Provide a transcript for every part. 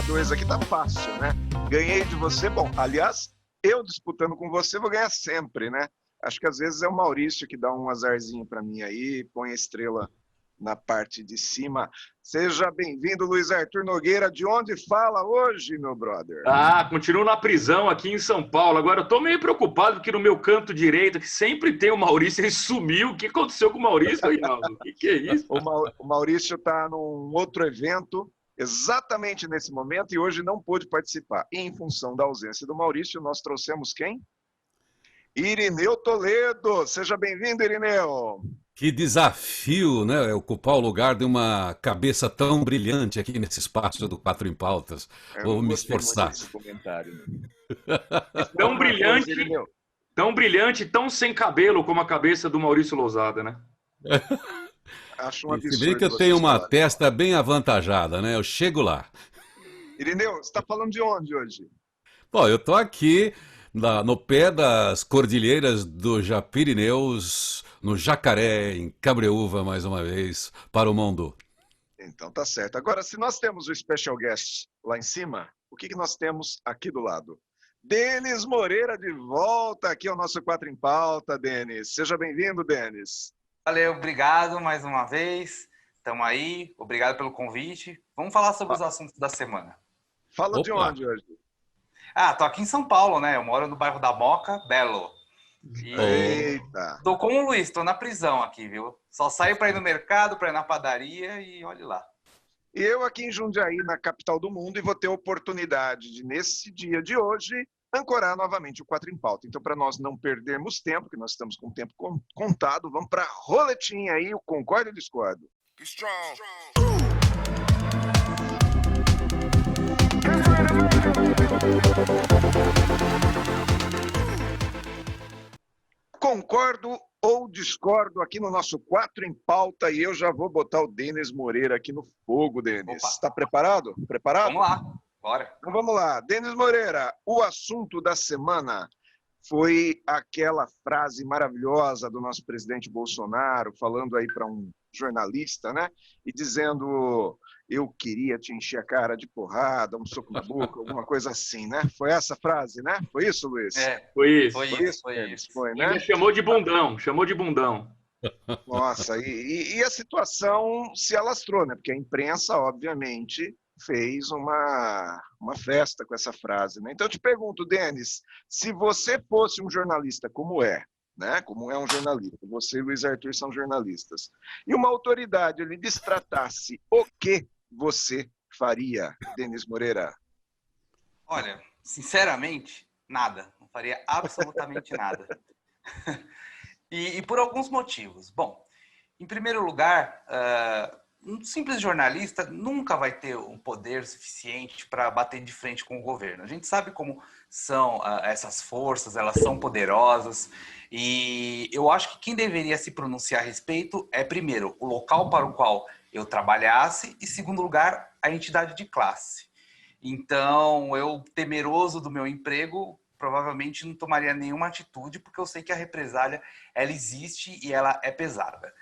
2 aqui tá fácil, né? Ganhei de você, bom, aliás, eu disputando com você vou ganhar sempre, né? Acho que às vezes é o Maurício que dá um azarzinho para mim aí, põe a estrela na parte de cima. Seja bem-vindo, Luiz Arthur Nogueira. De onde fala hoje, meu brother? Continuo na prisão aqui em São Paulo. Agora eu tô meio preocupado porque no meu canto direito, que sempre tem o Maurício, ele sumiu. O que aconteceu com o Maurício, Reinaldo? O que é isso? O Maurício está num outro evento, exatamente nesse momento, e hoje não pôde participar. E em função da ausência do Maurício, nós trouxemos quem? Irineu Toledo. Seja bem-vindo, Irineu. Que desafio, né? Ocupar o lugar de uma cabeça tão brilhante aqui nesse espaço do Quatro em Pautas. Eu Vou não me gostei muito esforçar. desse comentário. Tão brilhante, Irineu. tão brilhante, tão sem cabelo como a cabeça do Maurício Lousada, né? Acho um E se bem que absurdo eu tenho vocês uma falarem. testa bem avantajada, né? Eu chego lá. Irineu, você está falando de onde hoje? Bom, eu tô aqui no pé das cordilheiras do Japirineus, no Jacaré, em Cabreúva, mais uma vez, para o mundo. Então tá certo. Agora, se nós temos o special guest lá em cima, o que nós temos aqui do lado? Denis Moreira de volta aqui ao nosso Quatro em Pauta, Denis. Seja bem-vindo, Denis. Valeu, obrigado mais uma vez. Estamos aí, obrigado pelo convite. Vamos falar sobre os assuntos da semana. Fala de Opa! onde hoje? Tô aqui em São Paulo, né? Eu moro no bairro da Moca, Belo. E Eita! tô como o Luiz, tô na prisão aqui, viu? Só saio para ir no mercado, para ir na padaria e olhe lá. E eu aqui em Jundiaí, na capital do mundo, e vou ter a oportunidade de, nesse dia de hoje, ancorar novamente o Quatro em Pauta. Então, para nós não perdermos tempo, que nós estamos com o tempo contado, vamos para a roletinha aí, o Concordo e Discordo. Concordo ou discordo aqui no nosso Quatro em Pauta, e eu já vou botar o Denis Moreira aqui no fogo, Denis. Opa. Está preparado? Preparado? Vamos lá, bora. Então vamos lá. Denis Moreira, o assunto da semana foi aquela frase maravilhosa do nosso presidente Bolsonaro, falando aí para um jornalista, né? E dizendo, eu queria te encher a cara de porrada, um soco na boca, alguma coisa assim, né? Foi essa frase, né? Foi isso, Luiz? Foi isso. Foi isso. Foi, E né? ainda chamou de bundão, chamou de bundão. Nossa, e a situação se alastrou, né? Porque a imprensa, obviamente, fez uma festa com essa frase, né? Então eu te pergunto, Denis, se você fosse um jornalista como é, né? Como é um jornalista, você e Luiz Arthur são jornalistas, e uma autoridade lhe destratasse, o que você faria, Denis Moreira? Olha, sinceramente, nada. Não faria absolutamente nada. E por alguns motivos. Bom, em primeiro lugar, um simples jornalista nunca vai ter um poder suficiente para bater de frente com o governo. A gente sabe como são essas forças, elas são poderosas, e eu acho que quem deveria se pronunciar a respeito é, primeiro, o local para o qual eu trabalhasse, e, segundo lugar, a entidade de classe. Então, eu, temeroso do meu emprego, provavelmente não tomaria nenhuma atitude, porque eu sei que a represália, ela existe e ela é pesada.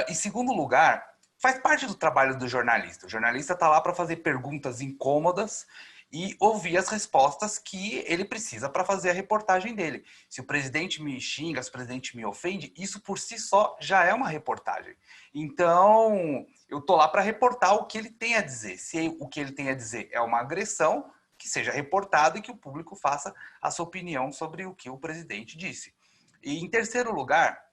Em segundo lugar, faz parte do trabalho do jornalista. O jornalista está lá para fazer perguntas incômodas e ouvir as respostas que ele precisa para fazer a reportagem dele. Se o presidente me xinga, se o presidente me ofende, isso por si só já é uma reportagem. Então, eu tô lá para reportar o que ele tem a dizer. Se o que ele tem a dizer é uma agressão, que seja reportado e que o público faça a sua opinião sobre o que o presidente disse. E, em terceiro lugar,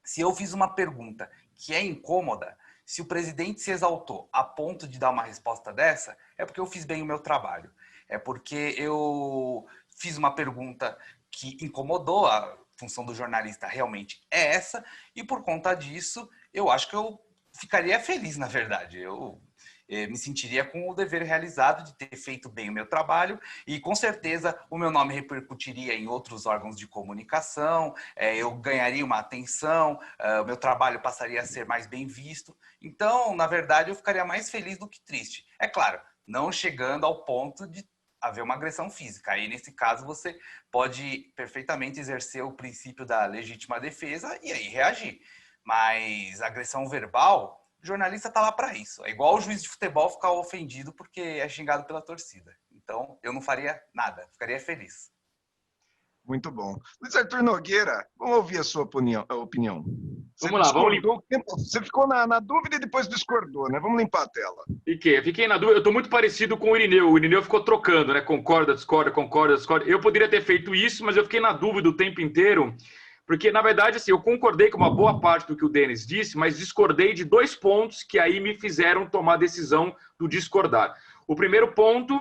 se eu fiz uma pergunta que é incômoda, se o presidente se exaltou a ponto de dar uma resposta dessa, é porque eu fiz bem o meu trabalho. É porque eu fiz uma pergunta que incomodou, a função do jornalista realmente é essa, e por conta disso, eu acho que eu ficaria feliz, na verdade. Eu me sentiria com o dever realizado de ter feito bem o meu trabalho e, com certeza, o meu nome repercutiria em outros órgãos de comunicação, eu ganharia uma atenção, o meu trabalho passaria a ser mais bem visto. Então, na verdade, eu ficaria mais feliz do que triste. É claro, não chegando ao ponto de haver uma agressão física. Aí, nesse caso, você pode perfeitamente exercer o princípio da legítima defesa e aí reagir. Mas agressão verbal, O jornalista tá lá para isso. É igual o juiz de futebol ficar ofendido porque é xingado pela torcida. Então, eu não faria nada, ficaria feliz. Muito bom. Luiz Arthur Nogueira, vamos ouvir a sua opinião. Vamos lá, vamos limpar. Você ficou na dúvida e depois discordou, né? Vamos limpar a tela. Fiquei na dúvida. Eu estou muito parecido com o Irineu. O Irineu ficou trocando, né? Concorda, discorda, concorda, discorda. Eu poderia ter feito isso, mas eu fiquei na dúvida o tempo inteiro. Porque, na verdade, assim, eu concordei com uma boa parte do que o Denis disse, mas discordei de 2 pontos que aí me fizeram tomar a decisão do discordar. O primeiro ponto,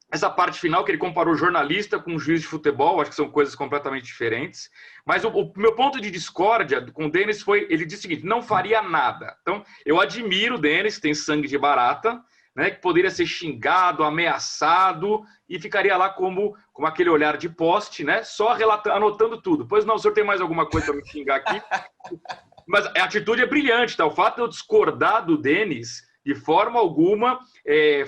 essa parte final, que ele comparou jornalista com juiz de futebol, acho que são coisas completamente diferentes. Mas o meu ponto de discórdia com o Denis foi, ele disse o seguinte, não faria nada. Então, eu admiro o Denis, que tem sangue de barata, né, que poderia ser xingado, ameaçado, e ficaria lá como aquele olhar de poste, né, só anotando tudo. Pois não, o senhor tem mais alguma coisa para me xingar aqui? Mas a atitude é brilhante, tá? O fato de eu discordar do Denis, de forma alguma,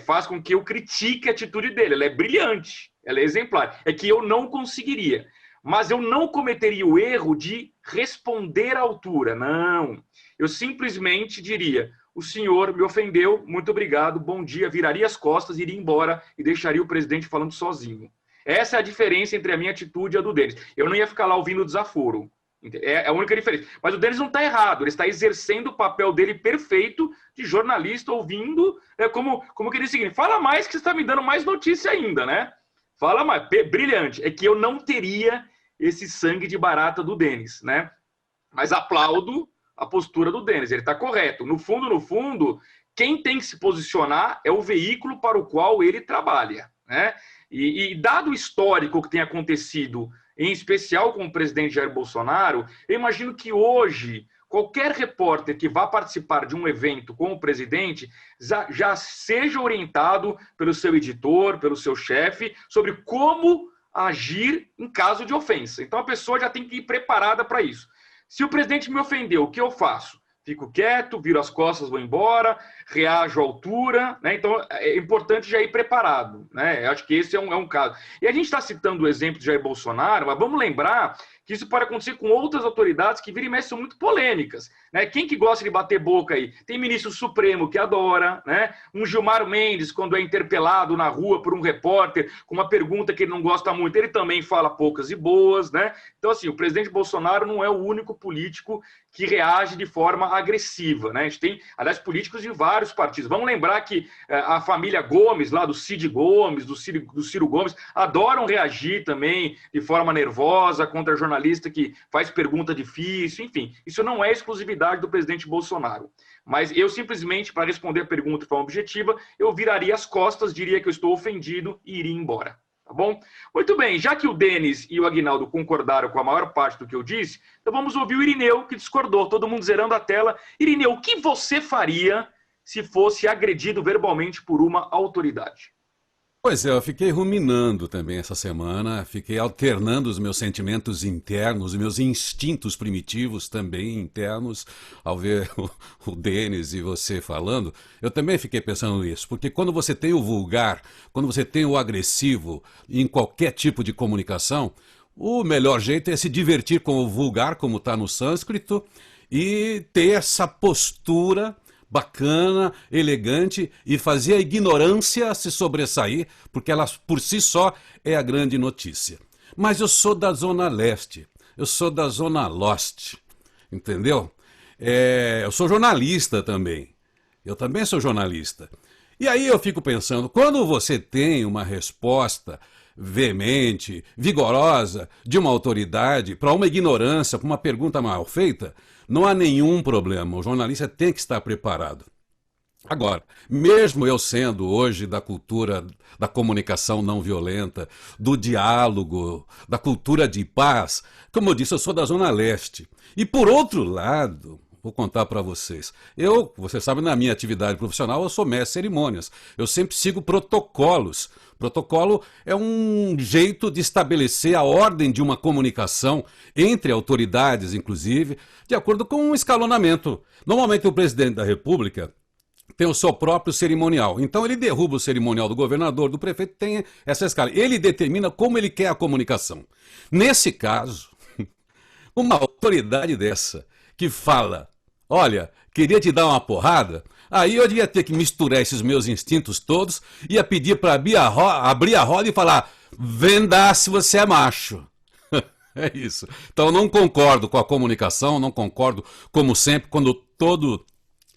faz com que eu critique a atitude dele. Ela é brilhante, ela é exemplar. É que eu não conseguiria. Mas eu não cometeria o erro de responder à altura. Não. Eu simplesmente diria, o senhor me ofendeu, muito obrigado, bom dia, viraria as costas, iria embora e deixaria o presidente falando sozinho. Essa é a diferença entre a minha atitude e a do Denis. Eu não ia ficar lá ouvindo o desaforo. É a única diferença. Mas o Denis não está errado, ele está exercendo o papel dele perfeito de jornalista, ouvindo, como que ele diz o seguinte, fala mais que você está me dando mais notícia ainda, né? Fala mais, brilhante. É que eu não teria esse sangue de barata do Denis, né? Mas aplaudo a postura do Denis, ele está correto. No fundo, quem tem que se posicionar é o veículo para o qual ele trabalha, né? E dado o histórico que tem acontecido, em especial com o presidente Jair Bolsonaro, eu imagino que hoje, qualquer repórter que vá participar de um evento com o presidente já seja orientado pelo seu editor, pelo seu chefe, sobre como agir em caso de ofensa. Então a pessoa já tem que ir preparada para isso. Se o presidente me ofendeu, o que eu faço? Fico quieto, viro as costas, vou embora, reajo à altura, né? Então é importante já ir preparado, né? Eu acho que esse é um caso. E a gente está citando o exemplo de Jair Bolsonaro, mas vamos lembrar que isso pode acontecer com outras autoridades que viram e mexem, são muito polêmicas, né? Quem que gosta de bater boca aí? Tem ministro Supremo que adora, né? Um Gilmar Mendes, quando é interpelado na rua por um repórter com uma pergunta que ele não gosta muito, ele também fala poucas e boas, né? Então, assim, o presidente Bolsonaro não é o único político que reage de forma agressiva, né? A gente tem, aliás, políticos de vários partidos. Vamos lembrar que a família Gomes, lá do Cid Gomes, do Ciro Gomes, adoram reagir também de forma nervosa contra jornalista que faz pergunta difícil, enfim. Isso não é exclusividade do presidente Bolsonaro. Mas eu simplesmente, para responder a pergunta de forma objetiva, eu viraria as costas, diria que eu estou ofendido e iria embora. Tá bom? Muito bem, já que o Denis e o Aguinaldo concordaram com a maior parte do que eu disse, então vamos ouvir o Irineu, que discordou, todo mundo zerando a tela. Irineu, o que você faria se fosse agredido verbalmente por uma autoridade? Pois é, eu fiquei ruminando também essa semana, fiquei alternando os meus sentimentos internos, os meus instintos primitivos também internos, ao ver o Denis e você falando, eu também fiquei pensando nisso, porque quando você tem o vulgar, quando você tem o agressivo em qualquer tipo de comunicação, o melhor jeito é se divertir com o vulgar, como está no sânscrito, e ter essa postura bacana, elegante e fazer a ignorância se sobressair, porque ela por si só é a grande notícia. Mas eu sou da Zona Leste, eu sou da Zona Lost, entendeu? Eu sou jornalista também, eu também sou jornalista. E aí eu fico pensando, quando você tem uma resposta veemente, vigorosa de uma autoridade para uma ignorância, para uma pergunta mal feita, não há nenhum problema, o jornalista tem que estar preparado. Agora, mesmo eu sendo hoje da cultura da comunicação não violenta, do diálogo, da cultura de paz, como eu disse, eu sou da Zona Leste. E por outro lado, vou contar para vocês, você sabe, na minha atividade profissional eu sou mestre de cerimônias, eu sempre sigo protocolos. Protocolo é um jeito de estabelecer a ordem de uma comunicação entre autoridades, inclusive, de acordo com um escalonamento. Normalmente o presidente da República tem o seu próprio cerimonial. Então ele derruba o cerimonial do governador, do prefeito, tem essa escala. Ele determina como ele quer a comunicação. Nesse caso, uma autoridade dessa que fala, olha, queria te dar uma porrada, aí eu ia ter que misturar esses meus instintos todos, ia pedir para abrir a roda e falar, venda se você é macho. É isso. Então eu não concordo com a comunicação, não concordo, como sempre, quando todo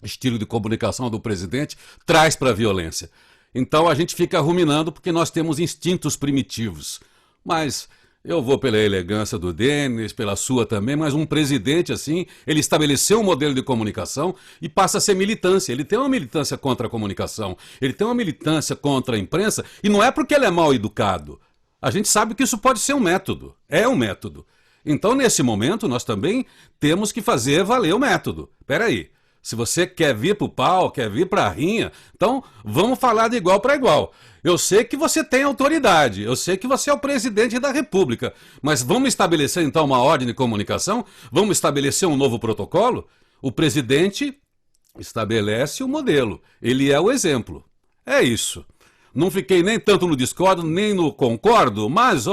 estilo de comunicação do presidente traz para a violência. Então a gente fica ruminando porque nós temos instintos primitivos. Mas eu vou pela elegância do Denis, pela sua também, mas um presidente assim, ele estabeleceu um modelo de comunicação e passa a ser militância. Ele tem uma militância contra a comunicação, ele tem uma militância contra a imprensa, e não é porque ele é mal educado. A gente sabe que isso pode ser um método, é um método. Então, nesse momento, nós também temos que fazer valer o método. Espera aí, se você quer vir para o pau, quer vir para a rinha, então vamos falar de igual para igual. Eu sei que você tem autoridade, eu sei que você é o presidente da República, mas vamos estabelecer então uma ordem de comunicação? Vamos estabelecer um novo protocolo? O presidente estabelece o modelo, ele é o exemplo. É isso. Não fiquei nem tanto no discordo, nem no concordo, mas,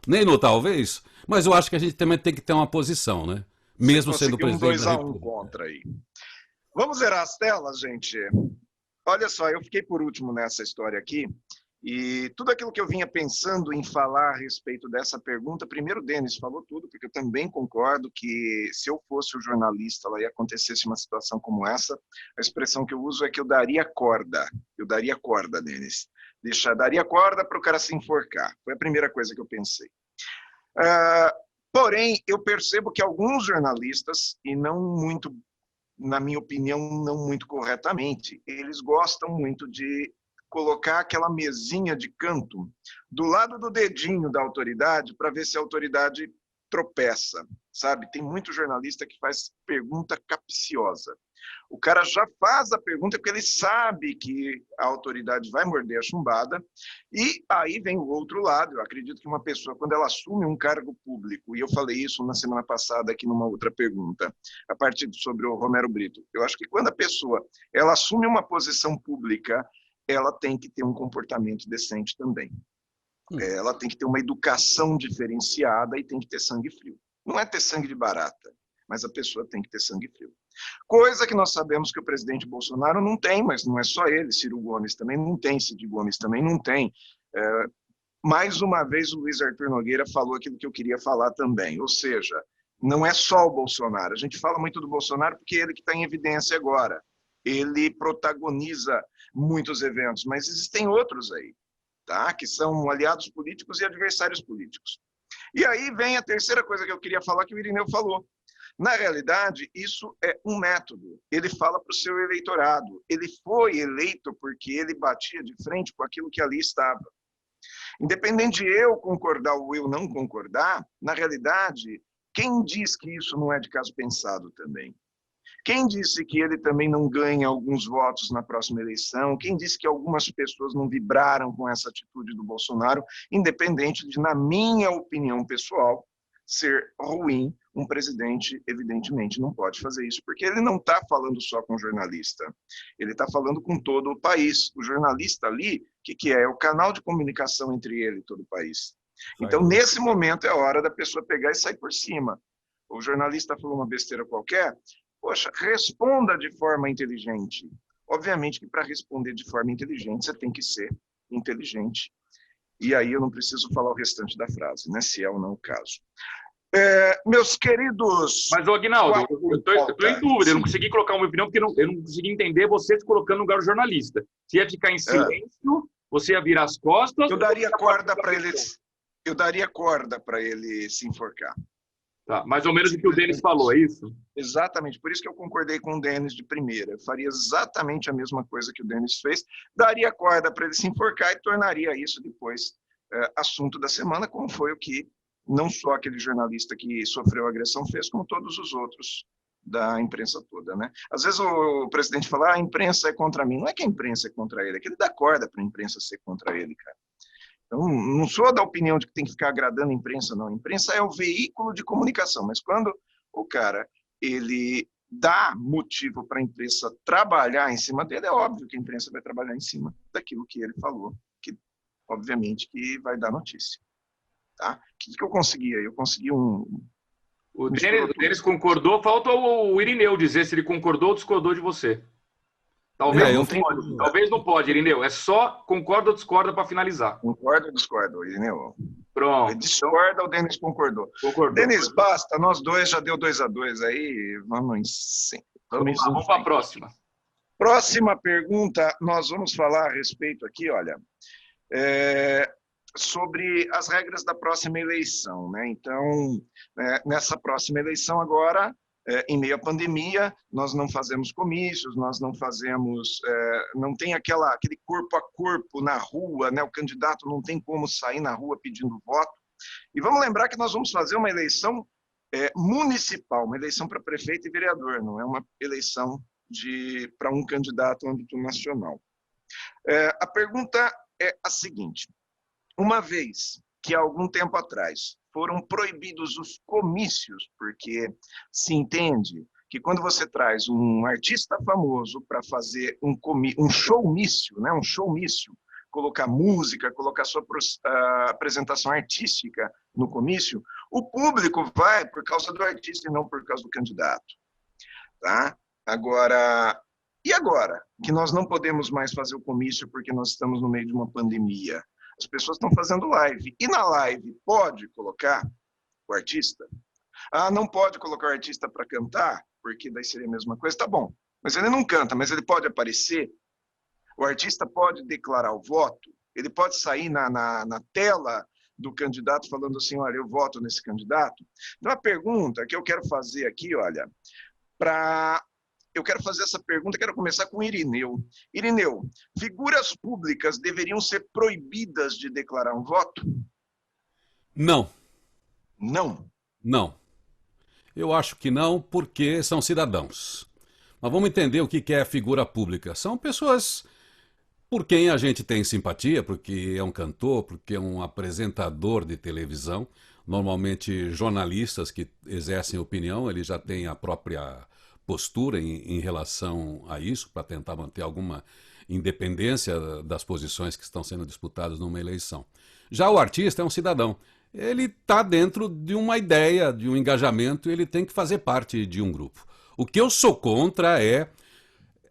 nem no talvez. Mas eu acho que a gente também tem que ter uma posição, né? Mesmo sendo presidente da República. 2-1 contra aí. Vamos zerar as telas, gente? Olha só, eu fiquei por último nessa história aqui, e tudo aquilo que eu vinha pensando em falar a respeito dessa pergunta, primeiro o Denis falou tudo, porque eu também concordo que se eu fosse o jornalista lá e acontecesse uma situação como essa, a expressão que eu uso é que eu daria corda. Eu daria corda, Denis. Daria corda para o cara se enforcar. Foi a primeira coisa que eu pensei. Porém, eu percebo que alguns jornalistas, e não muito, na minha opinião, não muito corretamente, eles gostam muito de colocar aquela mesinha de canto do lado do dedinho da autoridade para ver se a autoridade tropeça, sabe? Tem muito jornalista que faz pergunta capciosa. O cara já faz a pergunta porque ele sabe que a autoridade vai morder a chumbada, e aí vem o outro lado. Eu acredito que uma pessoa, quando ela assume um cargo público, e eu falei isso na semana passada aqui numa outra pergunta, a partir sobre o Romero Brito, eu acho que quando a pessoa ela assume uma posição pública, ela tem que ter um comportamento decente também. Ela tem que ter uma educação diferenciada e tem que ter sangue frio. Não é ter sangue de barata, mas a pessoa tem que ter sangue frio. Coisa que nós sabemos que o presidente Bolsonaro não tem, mas não é só ele, Ciro Gomes também não tem, Cid Gomes também não tem. Mais uma vez o Luiz Arthur Nogueira falou aquilo que eu queria falar também, ou seja, não é só o Bolsonaro. A gente fala muito do Bolsonaro porque é ele que está em evidência agora. Ele protagoniza muitos eventos, mas existem outros aí, tá? Que são aliados políticos e adversários políticos. E aí vem a terceira coisa que eu queria falar, que o Irineu falou. Na realidade, isso é um método. Ele fala para o seu eleitorado. Ele foi eleito porque ele batia de frente com aquilo que ali estava. Independente de eu concordar ou eu não concordar, na realidade, quem diz que isso não é de caso pensado também? Quem disse que ele também não ganha alguns votos na próxima eleição? Quem disse que algumas pessoas não vibraram com essa atitude do Bolsonaro, independente de, na minha opinião pessoal, ser ruim? Um presidente, evidentemente, não pode fazer isso, porque ele não está falando só com o jornalista, ele está falando com todo o país. O jornalista ali, o que é? É o canal de comunicação entre ele e todo o país. Então, nesse momento, é a hora da pessoa pegar e sair por cima. O jornalista falou uma besteira qualquer, poxa, responda de forma inteligente. Obviamente que para responder de forma inteligente, você tem que ser inteligente. E aí eu não preciso falar o restante da frase, né? Se é ou não o caso. Meus queridos... Mas, Aguinaldo, eu estou em dúvida. Eu não consegui colocar uma opinião porque eu não consegui entender você se colocando no lugar do jornalista. Se ia ficar em silêncio, você ia virar as costas... Eu daria corda para ele... Eu daria corda para ele se enforcar. Tá, mais ou menos o que o Denis falou, é isso? Exatamente, por isso que eu concordei com o Denis de primeira. Eu faria exatamente a mesma coisa que o Denis fez, daria corda para ele se enforcar e tornaria isso depois assunto da semana, como foi o que não só aquele jornalista que sofreu agressão fez, como todos os outros da imprensa toda, né? Às vezes o presidente fala, a imprensa é contra mim. Não é que a imprensa é contra ele, é que ele dá corda para a imprensa ser contra ele, cara. Então, não sou da opinião de que tem que ficar agradando a imprensa, não. A imprensa é o veículo de comunicação, mas quando o cara ele dá motivo para a imprensa trabalhar em cima dele, é óbvio que a imprensa vai trabalhar em cima daquilo que ele falou, que obviamente que vai dar notícia. Tá? O que eu consegui aí? Eu consegui O Denis concordou, falta o Irineu dizer se ele concordou ou discordou de você. Talvez não pode, Irineu. É só concorda ou discorda para finalizar. Concorda ou discorda, Irineu? Pronto. Ele discorda, o Denis concordou. Denis, basta, nós dois já deu 2-2 aí. Vamos para a próxima. Próxima pergunta, nós vamos falar a respeito aqui, olha, sobre as regras da próxima eleição, né? Então, nessa próxima eleição agora, em meio à pandemia, nós não fazemos comícios, nós não fazemos, não tem aquele corpo a corpo na rua, né? O candidato não tem como sair na rua pedindo voto. E vamos lembrar que nós vamos fazer uma eleição municipal, uma eleição para prefeito e vereador, não é uma eleição para um candidato no âmbito nacional. A pergunta é a seguinte: uma vez que há algum tempo atrás foram proibidos os comícios, porque se entende que quando você traz um artista famoso para fazer um showmício, né, colocar música, colocar sua apresentação artística no comício, o público vai por causa do artista e não por causa do candidato. Tá? E agora que nós não podemos mais fazer o comício porque nós estamos no meio de uma pandemia? As pessoas estão fazendo live. E na live pode colocar o artista? Não pode colocar o artista para cantar, porque daí seria a mesma coisa. Tá bom, mas ele não canta, mas ele pode aparecer. O artista pode declarar o voto. Ele pode sair na tela do candidato falando assim, olha, eu voto nesse candidato. Então, a pergunta que eu quero fazer aqui, olha, eu quero fazer essa pergunta, quero começar com o Irineu. Irineu, figuras públicas deveriam ser proibidas de declarar um voto? Não. Não? Não. Eu acho que não, porque são cidadãos. Mas vamos entender o que é figura pública. São pessoas por quem a gente tem simpatia, porque é um cantor, porque é um apresentador de televisão, normalmente jornalistas que exercem opinião, ele já tem a própria postura em relação a isso, para tentar manter alguma independência das posições que estão sendo disputadas numa eleição. Já o artista é um cidadão. Ele está dentro de uma ideia, de um engajamento, e ele tem que fazer parte de um grupo. O que eu sou contra é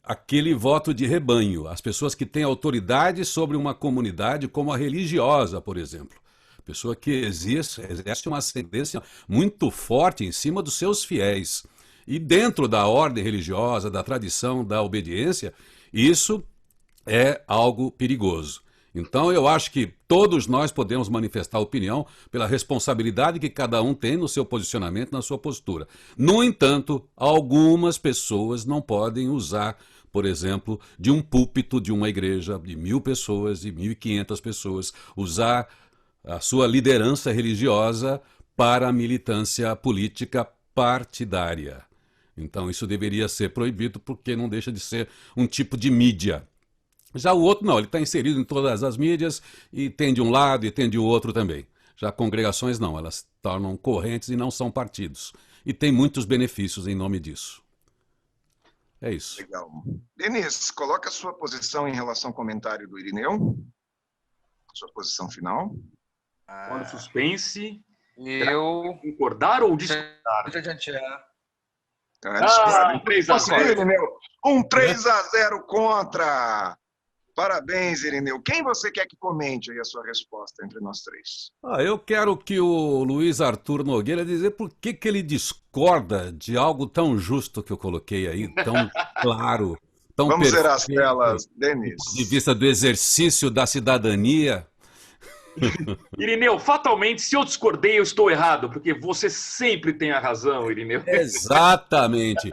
aquele voto de rebanho, as pessoas que têm autoridade sobre uma comunidade, como a religiosa, por exemplo. Pessoa que exerce uma ascendência muito forte em cima dos seus fiéis. E dentro da ordem religiosa, da tradição, da obediência, isso é algo perigoso. Então eu acho que todos nós podemos manifestar opinião pela responsabilidade que cada um tem no seu posicionamento, na sua postura. No entanto, algumas pessoas não podem usar, por exemplo, de um púlpito de uma igreja de 1.000 pessoas, de 1.500 pessoas, usar a sua liderança religiosa para a militância política partidária. Então isso deveria ser proibido porque não deixa de ser um tipo de mídia. Já o outro não, ele está inserido em todas as mídias e tem de um lado e tem de outro também. Já congregações não, elas tornam correntes e não são partidos. E tem muitos benefícios em nome disso. É isso. Legal. Denis, coloca a sua posição em relação ao comentário do Irineu. Sua posição final. Olha o suspense. Eu... Concordar ou discordar? Discordo. 3-0. Irineu. 3-0 contra. Parabéns, Irineu. Quem você quer que comente aí a sua resposta entre nós três? Eu quero que o Luiz Arthur Nogueira dizer por que ele discorda de algo tão justo que eu coloquei aí, tão claro, tão Vamos perfeito, ver as telas, Denis. do ponto de vista do exercício da cidadania. Irineu, fatalmente, se eu discordei, eu estou errado, porque você sempre tem a razão, Irineu. Exatamente.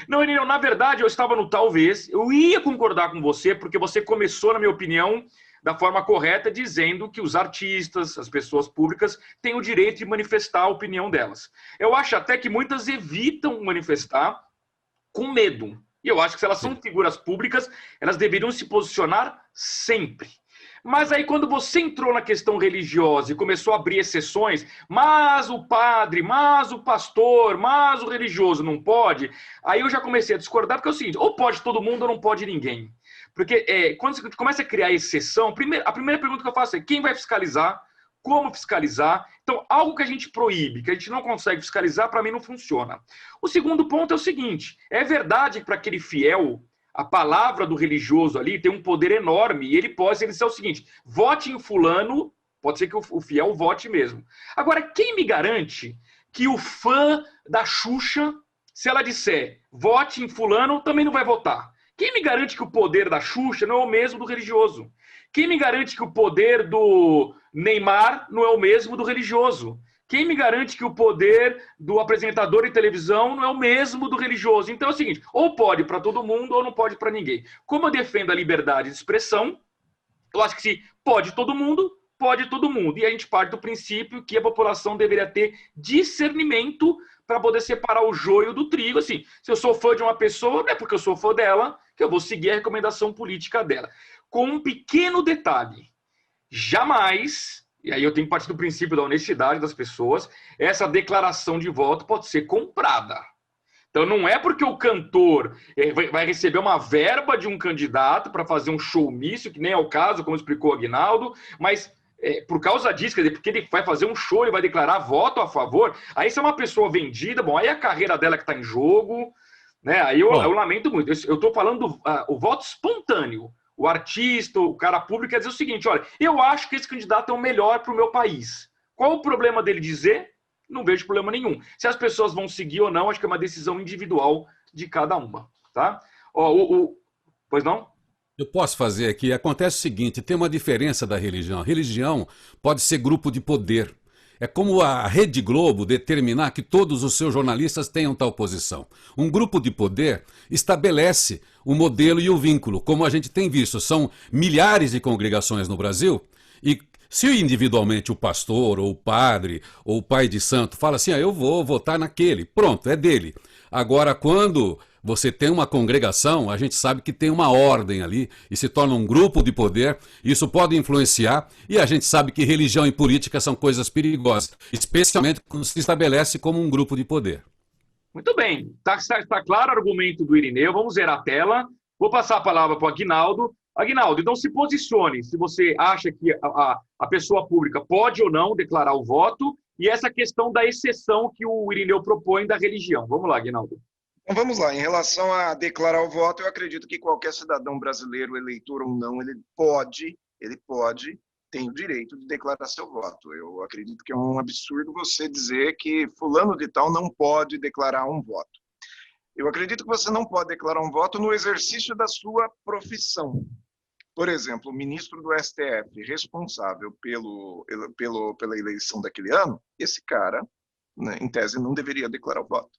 Não, Irineu, na verdade, eu estava no talvez, eu ia concordar com você, porque você começou, na minha opinião, da forma correta, dizendo que os artistas, as pessoas públicas, têm o direito de manifestar a opinião delas. Eu acho até que muitas evitam manifestar com medo. E eu acho que se elas são figuras públicas, elas deveriam se posicionar sempre. Mas aí quando você entrou na questão religiosa e começou a abrir exceções, mas o padre, mas o pastor, mas o religioso não pode, aí eu já comecei a discordar, porque é o seguinte, ou pode todo mundo ou não pode ninguém. Porque quando você começa a criar exceção, a primeira pergunta que eu faço é quem vai fiscalizar como fiscalizar. Então, algo que a gente proíbe, que a gente não consegue fiscalizar, para mim não funciona. O segundo ponto é o seguinte, é verdade que para aquele fiel, a palavra do religioso ali tem um poder enorme e ele pode dizer o seguinte, vote em fulano, pode ser que o fiel vote mesmo. Agora, quem me garante que o fã da Xuxa, se ela disser vote em fulano, também não vai votar? Quem me garante que o poder da Xuxa não é o mesmo do religioso? Quem me garante que o poder do Neymar não é o mesmo do religioso? Quem me garante que o poder do apresentador de televisão não é o mesmo do religioso? Então é o seguinte, ou pode para todo mundo ou não pode para ninguém. Como eu defendo a liberdade de expressão, eu acho que se pode todo mundo, pode todo mundo. E a gente parte do princípio que a população deveria ter discernimento para poder separar o joio do trigo. Assim, se eu sou fã de uma pessoa, não é porque eu sou fã dela que eu vou seguir a recomendação política dela. Com um pequeno detalhe, jamais, e aí eu tenho que partir do princípio da honestidade das pessoas, essa declaração de voto pode ser comprada. Então não é porque o cantor vai receber uma verba de um candidato para fazer um showmício, que nem é o caso, como explicou o Aguinaldo, mas por causa disso, quer dizer, porque ele vai fazer um show e vai declarar voto a favor, aí se é uma pessoa vendida, bom, aí é a carreira dela que está em jogo, né? Aí eu lamento muito. Eu estou falando o voto espontâneo. O artista, o cara público, quer dizer o seguinte, olha, eu acho que esse candidato é o melhor para o meu país. Qual o problema dele dizer? Não vejo problema nenhum. Se as pessoas vão seguir ou não, acho que é uma decisão individual de cada uma, tá? Pois não? Eu posso fazer aqui. Acontece o seguinte, tem uma diferença da religião. A religião pode ser grupo de poder. É como a Rede Globo determinar que todos os seus jornalistas tenham tal posição. Um grupo de poder estabelece o modelo e o vínculo, como a gente tem visto. São milhares de congregações no Brasil e se individualmente o pastor ou o padre ou o pai de santo fala assim, eu vou votar naquele, pronto, é dele. Agora, quando você tem uma congregação, a gente sabe que tem uma ordem ali e se torna um grupo de poder, isso pode influenciar e a gente sabe que religião e política são coisas perigosas, especialmente quando se estabelece como um grupo de poder. Muito bem, está claro o argumento do Irineu, vamos ver a tela, vou passar a palavra para o Aguinaldo. Aguinaldo, então se posicione, se você acha que a pessoa pública pode ou não declarar o voto e essa questão da exceção que o Irineu propõe da religião. Vamos lá, Aguinaldo. Então vamos lá, em relação a declarar o voto, eu acredito que qualquer cidadão brasileiro, eleitor ou não, ele tem o direito de declarar seu voto. Eu acredito que é um absurdo você dizer que fulano de tal não pode declarar um voto. Eu acredito que você não pode declarar um voto no exercício da sua profissão. Por exemplo, o ministro do STF responsável pela eleição daquele ano, esse cara, né, em tese, não deveria declarar o voto,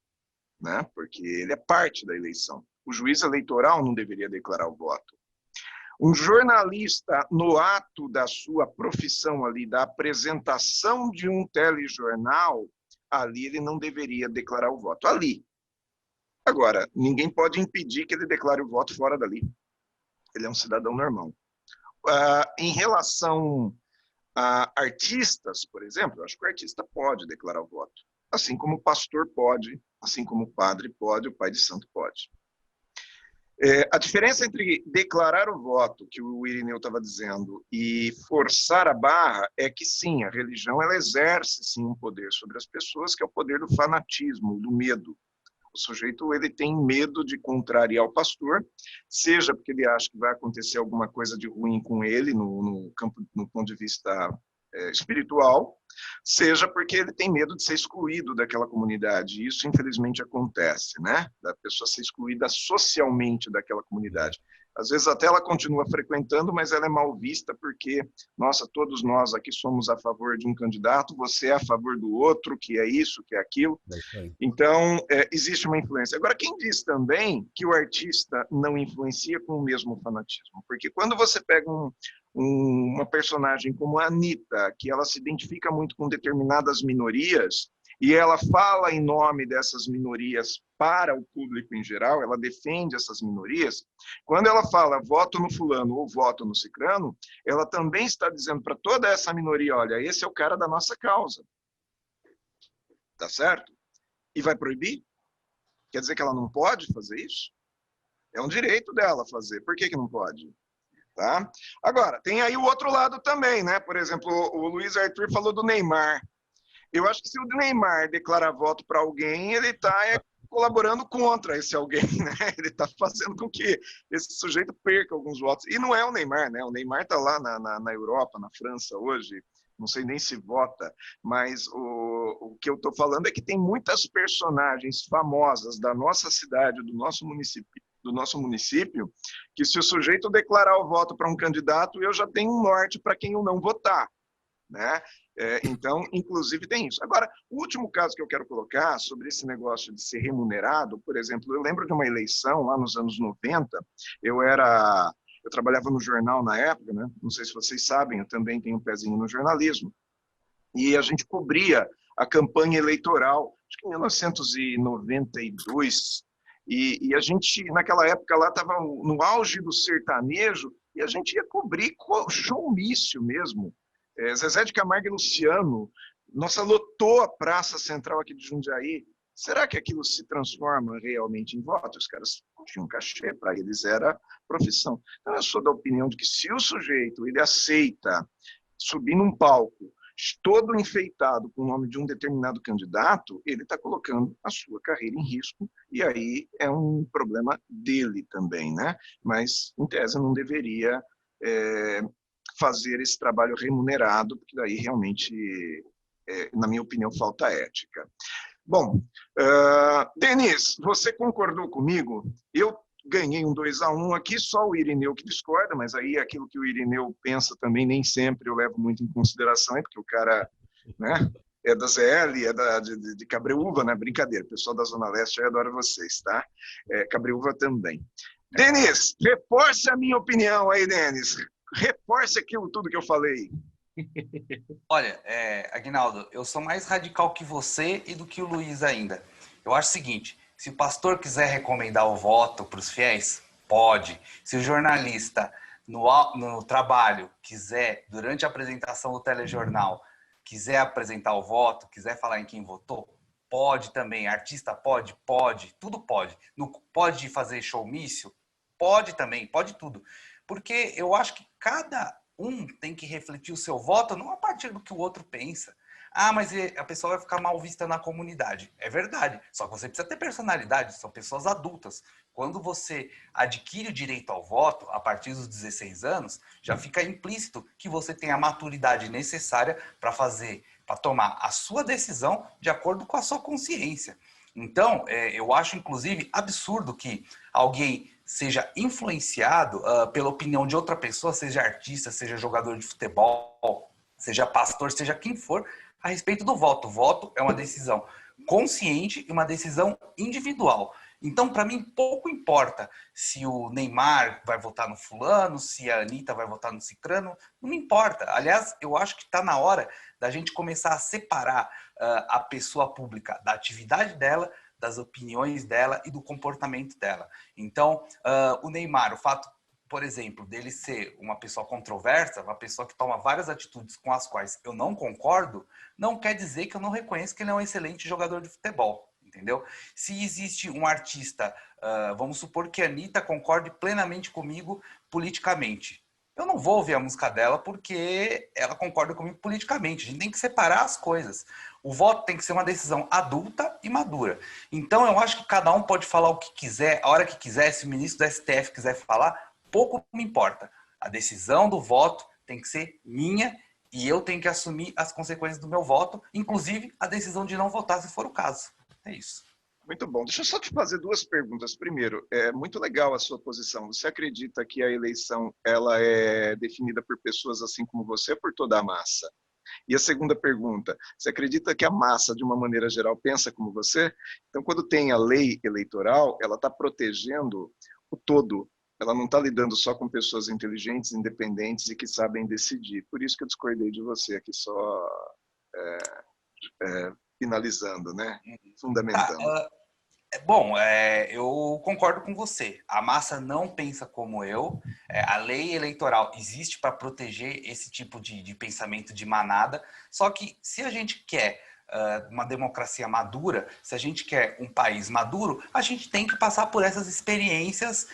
né, porque ele é parte da eleição. O juiz eleitoral não deveria declarar o voto. Um jornalista, no ato da sua profissão ali, da apresentação de um telejornal, ali ele não deveria declarar o voto. Ali. Agora, ninguém pode impedir que ele declare o voto fora dali. Ele é um cidadão normal. Em relação a artistas, por exemplo, eu acho que o artista pode declarar o voto. Assim como o pastor pode, assim como o padre pode, o pai de santo pode. A diferença entre declarar o voto, que o Irineu estava dizendo, e forçar a barra é que, sim, a religião ela exerce, sim, um poder sobre as pessoas, que é o poder do fanatismo, do medo. O sujeito ele tem medo de contrariar o pastor, seja porque ele acha que vai acontecer alguma coisa de ruim com ele no ponto de vista espiritual, seja porque ele tem medo de ser excluído daquela comunidade. Isso, infelizmente, acontece, né? Da pessoa ser excluída socialmente daquela comunidade. Às vezes até ela continua frequentando, mas ela é mal vista porque, nossa, todos nós aqui somos a favor de um candidato, você é a favor do outro, que é isso, que é aquilo. Então, existe uma influência. Agora, quem diz também que o artista não influencia com o mesmo fanatismo? Porque quando você pega uma personagem como a Anitta, que ela se identifica muito com determinadas minorias, e ela fala em nome dessas minorias para o público em geral, ela defende essas minorias, quando ela fala voto no fulano ou voto no cicrano, ela também está dizendo para toda essa minoria, olha, esse é o cara da nossa causa. Tá certo? E vai proibir? Quer dizer que ela não pode fazer isso? É um direito dela fazer. Por que não pode? Tá? Agora, tem aí o outro lado também, né? Por exemplo, o Luiz Arthur falou do Neymar. Eu acho que se o Neymar declarar voto para alguém, ele está colaborando contra esse alguém, né? Ele está fazendo com que esse sujeito perca alguns votos. E não é o Neymar, né? O Neymar está lá na Europa, na França hoje, não sei nem se vota, mas o que eu estou falando é que tem muitas personagens famosas da nossa cidade, do nosso município, que se o sujeito declarar o voto para um candidato, eu já tenho um norte para quem eu não votar, né? Então, inclusive, tem isso. Agora, o último caso que eu quero colocar sobre esse negócio de ser remunerado, por exemplo, eu lembro de uma eleição lá nos anos 90, eu trabalhava no jornal na época, né? Não sei se vocês sabem, eu também tenho um pezinho no jornalismo, e a gente cobria a campanha eleitoral, acho que em 1992, e a gente, naquela época lá, estava no auge do sertanejo, e a gente ia cobrir showmício mesmo. Zezé de Camargo e Luciano, nossa, lotou a Praça Central aqui de Jundiaí. Será que aquilo se transforma realmente em voto? Os caras tinham cachê, para eles era profissão. Então, eu sou da opinião de que se o sujeito ele aceita subir num palco todo enfeitado com o nome de um determinado candidato, ele está colocando a sua carreira em risco, e aí é um problema dele também, né? Mas, em tese, não deveria fazer esse trabalho remunerado, porque daí realmente, na minha opinião, falta ética. Bom, Denis, você concordou comigo? Eu ganhei um 2-1 aqui, só o Irineu que discorda, mas aí aquilo que o Irineu pensa também nem sempre eu levo muito em consideração, porque o cara, né, é da ZL, é de Cabreúva, né? Brincadeira, o pessoal da Zona Leste adora vocês, tá? Cabreúva também. Denis, reforce a minha opinião aí, Denis. Reforce aquilo tudo que eu falei. Olha, Aguinaldo, eu sou mais radical que você e do que o Luiz ainda. Eu acho o seguinte, se o pastor quiser recomendar o voto para os fiéis, pode. Se o jornalista no trabalho quiser, durante a apresentação do telejornal, quiser apresentar o voto, quiser falar em quem votou, pode também. Artista pode, tudo pode. Não pode fazer showmício? Pode também, pode tudo. Porque eu acho que cada um tem que refletir o seu voto não a partir do que o outro pensa. Ah, mas a pessoa vai ficar mal vista na comunidade. É verdade, só que você precisa ter personalidade, são pessoas adultas. Quando você adquire o direito ao voto, a partir dos 16 anos, já fica implícito que você tem a maturidade necessária para tomar a sua decisão de acordo com a sua consciência. Então, eu acho, inclusive, absurdo que alguém seja influenciado pela opinião de outra pessoa, seja artista, seja jogador de futebol, seja pastor, seja quem for, a respeito do voto. O voto é uma decisão consciente e uma decisão individual. Então, para mim, pouco importa se o Neymar vai votar no fulano, se a Anitta vai votar no cicrano, não me importa. Aliás, eu acho que está na hora da gente começar a separar a pessoa pública da atividade dela, das opiniões dela e do comportamento dela. Então, o Neymar, o fato, por exemplo, dele ser uma pessoa controversa, uma pessoa que toma várias atitudes com as quais eu não concordo, não quer dizer que eu não reconheço que ele é um excelente jogador de futebol, entendeu? Se existe um artista, vamos supor que a Anitta concorde plenamente comigo politicamente. Eu não vou ouvir a música dela porque ela concorda comigo politicamente. A gente tem que separar as coisas. O voto tem que ser uma decisão adulta e madura. Então, eu acho que cada um pode falar o que quiser, a hora que quiser. Se o ministro do STF quiser falar, pouco me importa. A decisão do voto tem que ser minha e eu tenho que assumir as consequências do meu voto, inclusive a decisão de não votar, se for o caso. É isso. Muito bom. Deixa eu só te fazer duas perguntas. Primeiro, é muito legal a sua posição. Você acredita que a eleição ela é definida por pessoas assim como você ou por toda a massa? E a segunda pergunta, você acredita que a massa, de uma maneira geral, pensa como você? Então, quando tem a lei eleitoral, ela está protegendo o todo. Ela não está lidando só com pessoas inteligentes, independentes e que sabem decidir. Por isso que eu discordei de você aqui, só finalizando, né? Fundamentando. Bom, eu concordo com você. A massa não pensa como eu. A lei eleitoral existe para proteger esse tipo de pensamento de manada. Só que se a gente quer uma democracia madura, se a gente quer um país maduro, a gente tem que passar por essas experiências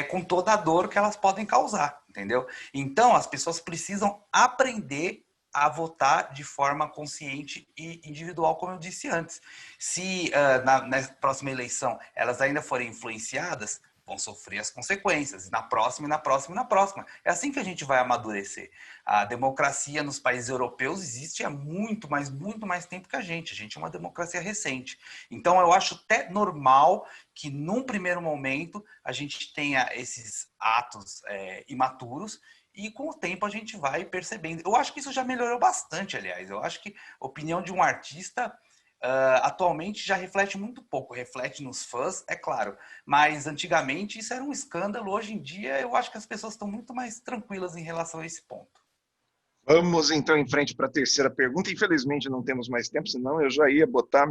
com toda a dor que elas podem causar. entendeu? Então, as pessoas precisam aprender a votar de forma consciente e individual, como eu disse antes. Se na próxima eleição elas ainda forem influenciadas, vão sofrer as consequências. Na próxima, e na próxima, e na próxima. É assim que a gente vai amadurecer. A democracia nos países europeus existe há muito mais tempo que a gente. A gente é uma democracia recente. Então, eu acho até normal que, num primeiro momento, a gente tenha esses atos imaturos e, com o tempo, a gente vai percebendo. Eu acho que isso já melhorou bastante, aliás. Eu acho que a opinião de um artista... atualmente já reflete muito pouco, reflete nos fãs, é claro, mas antigamente isso era um escândalo. Hoje em dia eu acho que as pessoas estão muito mais tranquilas em relação a esse ponto. Vamos então em frente para a terceira pergunta. Infelizmente não temos mais tempo, senão eu já ia botar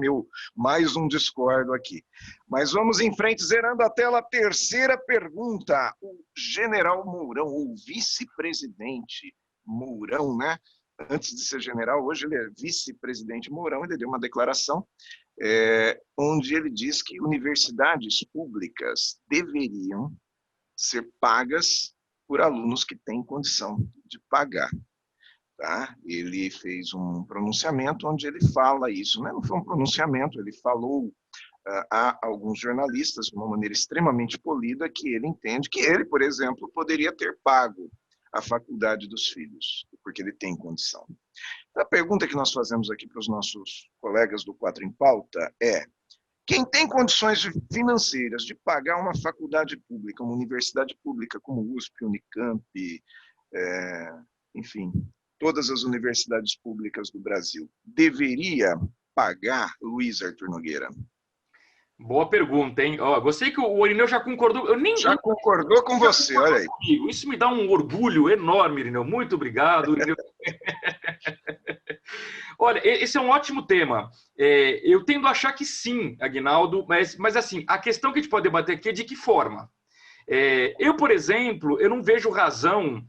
mais um discordo aqui. Mas vamos em frente, zerando a tela. Terceira pergunta. O general Mourão, o vice-presidente Mourão, né? Antes de ser general, hoje ele é vice-presidente Mourão, ele deu uma declaração onde ele diz que universidades públicas deveriam ser pagas por alunos que têm condição de pagar. Tá? Ele fez um pronunciamento onde ele fala isso, né? Não foi um pronunciamento, ele falou a alguns jornalistas de uma maneira extremamente polida que ele entende que ele, por exemplo, poderia ter pago a faculdade dos filhos, porque ele tem condição. A pergunta que nós fazemos aqui para os nossos colegas do Quatro em Pauta é: quem tem condições financeiras de pagar uma faculdade pública, uma universidade pública como USP, Unicamp, enfim, todas as universidades públicas do Brasil, deveria pagar, Luiz Arthur Nogueira? Boa pergunta, hein? Gostei que o Irineu já concordou. Já concordou com você, olha aí. Comigo. Isso me dá um orgulho enorme, Irineu. Muito obrigado, Irineu. Olha, esse é um ótimo tema. Eu tendo a achar que sim, Aguinaldo, mas assim, a questão que a gente pode debater aqui é de que forma. Eu, por exemplo, eu não vejo razão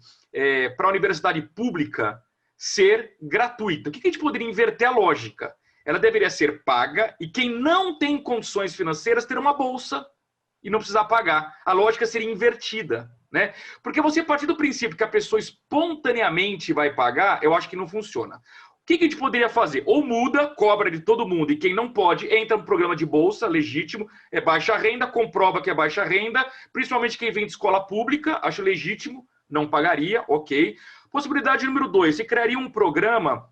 para a universidade pública ser gratuita. O que a gente poderia inverter a lógica? Ela deveria ser paga e quem não tem condições financeiras ter uma bolsa e não precisar pagar. A lógica seria invertida, né? Porque você partir do princípio que a pessoa espontaneamente vai pagar, eu acho que não funciona. O que a gente poderia fazer? Ou muda, cobra de todo mundo e quem não pode entra no programa de bolsa, legítimo, é baixa renda, comprova que é baixa renda, principalmente quem vem de escola pública, acho legítimo, não pagaria, ok. Possibilidade número 2, você criaria um programa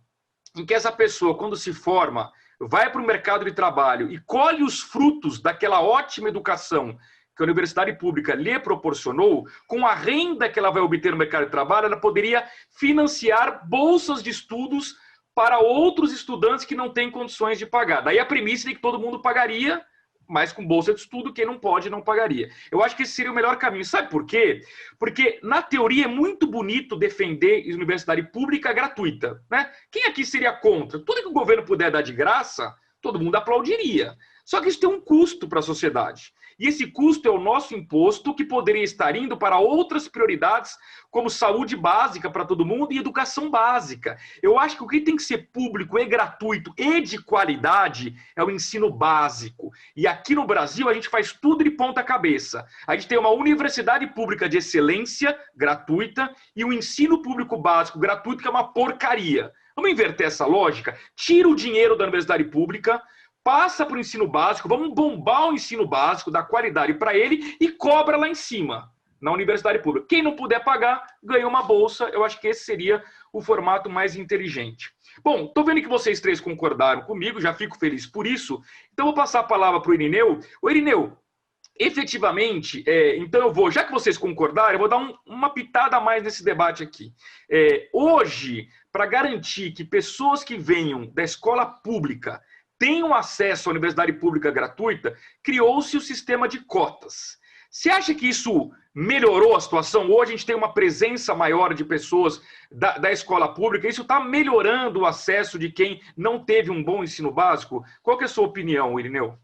em que essa pessoa, quando se forma, vai para o mercado de trabalho e colhe os frutos daquela ótima educação que a universidade pública lhe proporcionou, com a renda que ela vai obter no mercado de trabalho, ela poderia financiar bolsas de estudos para outros estudantes que não têm condições de pagar. Daí a premissa é que todo mundo pagaria, mas com bolsa de estudo, quem não pode não pagaria. Eu acho que esse seria o melhor caminho. Sabe por quê? Porque, na teoria, é muito bonito defender a universidade pública gratuita, né? Quem aqui seria contra? Tudo que o governo puder dar de graça, todo mundo aplaudiria. Só que isso tem um custo para a sociedade. E esse custo é o nosso imposto, que poderia estar indo para outras prioridades, como saúde básica para todo mundo e educação básica. Eu acho que o que tem que ser público e gratuito e de qualidade é o ensino básico. E aqui no Brasil a gente faz tudo de ponta cabeça. A gente tem uma universidade pública de excelência gratuita e um ensino público básico gratuito que é uma porcaria. Vamos inverter essa lógica? Tira o dinheiro da universidade pública, passa para o ensino básico, vamos bombar o ensino básico, dar qualidade para ele e cobra lá em cima, na universidade pública. Quem não puder pagar, ganha uma bolsa. Eu acho que esse seria o formato mais inteligente. Bom, estou vendo que vocês três concordaram comigo, já fico feliz por isso. Então, vou passar a palavra para o Irineu. Ô, Irineu, efetivamente, então eu vou, já que vocês concordaram, eu vou dar uma pitada a mais nesse debate aqui. Hoje, para garantir que pessoas que venham da escola pública tenham acesso à universidade pública gratuita, criou-se o sistema de cotas. Você acha que isso melhorou a situação? Hoje a gente tem uma presença maior de pessoas da escola pública, isso está melhorando o acesso de quem não teve um bom ensino básico? Qual que é a sua opinião, Irineu?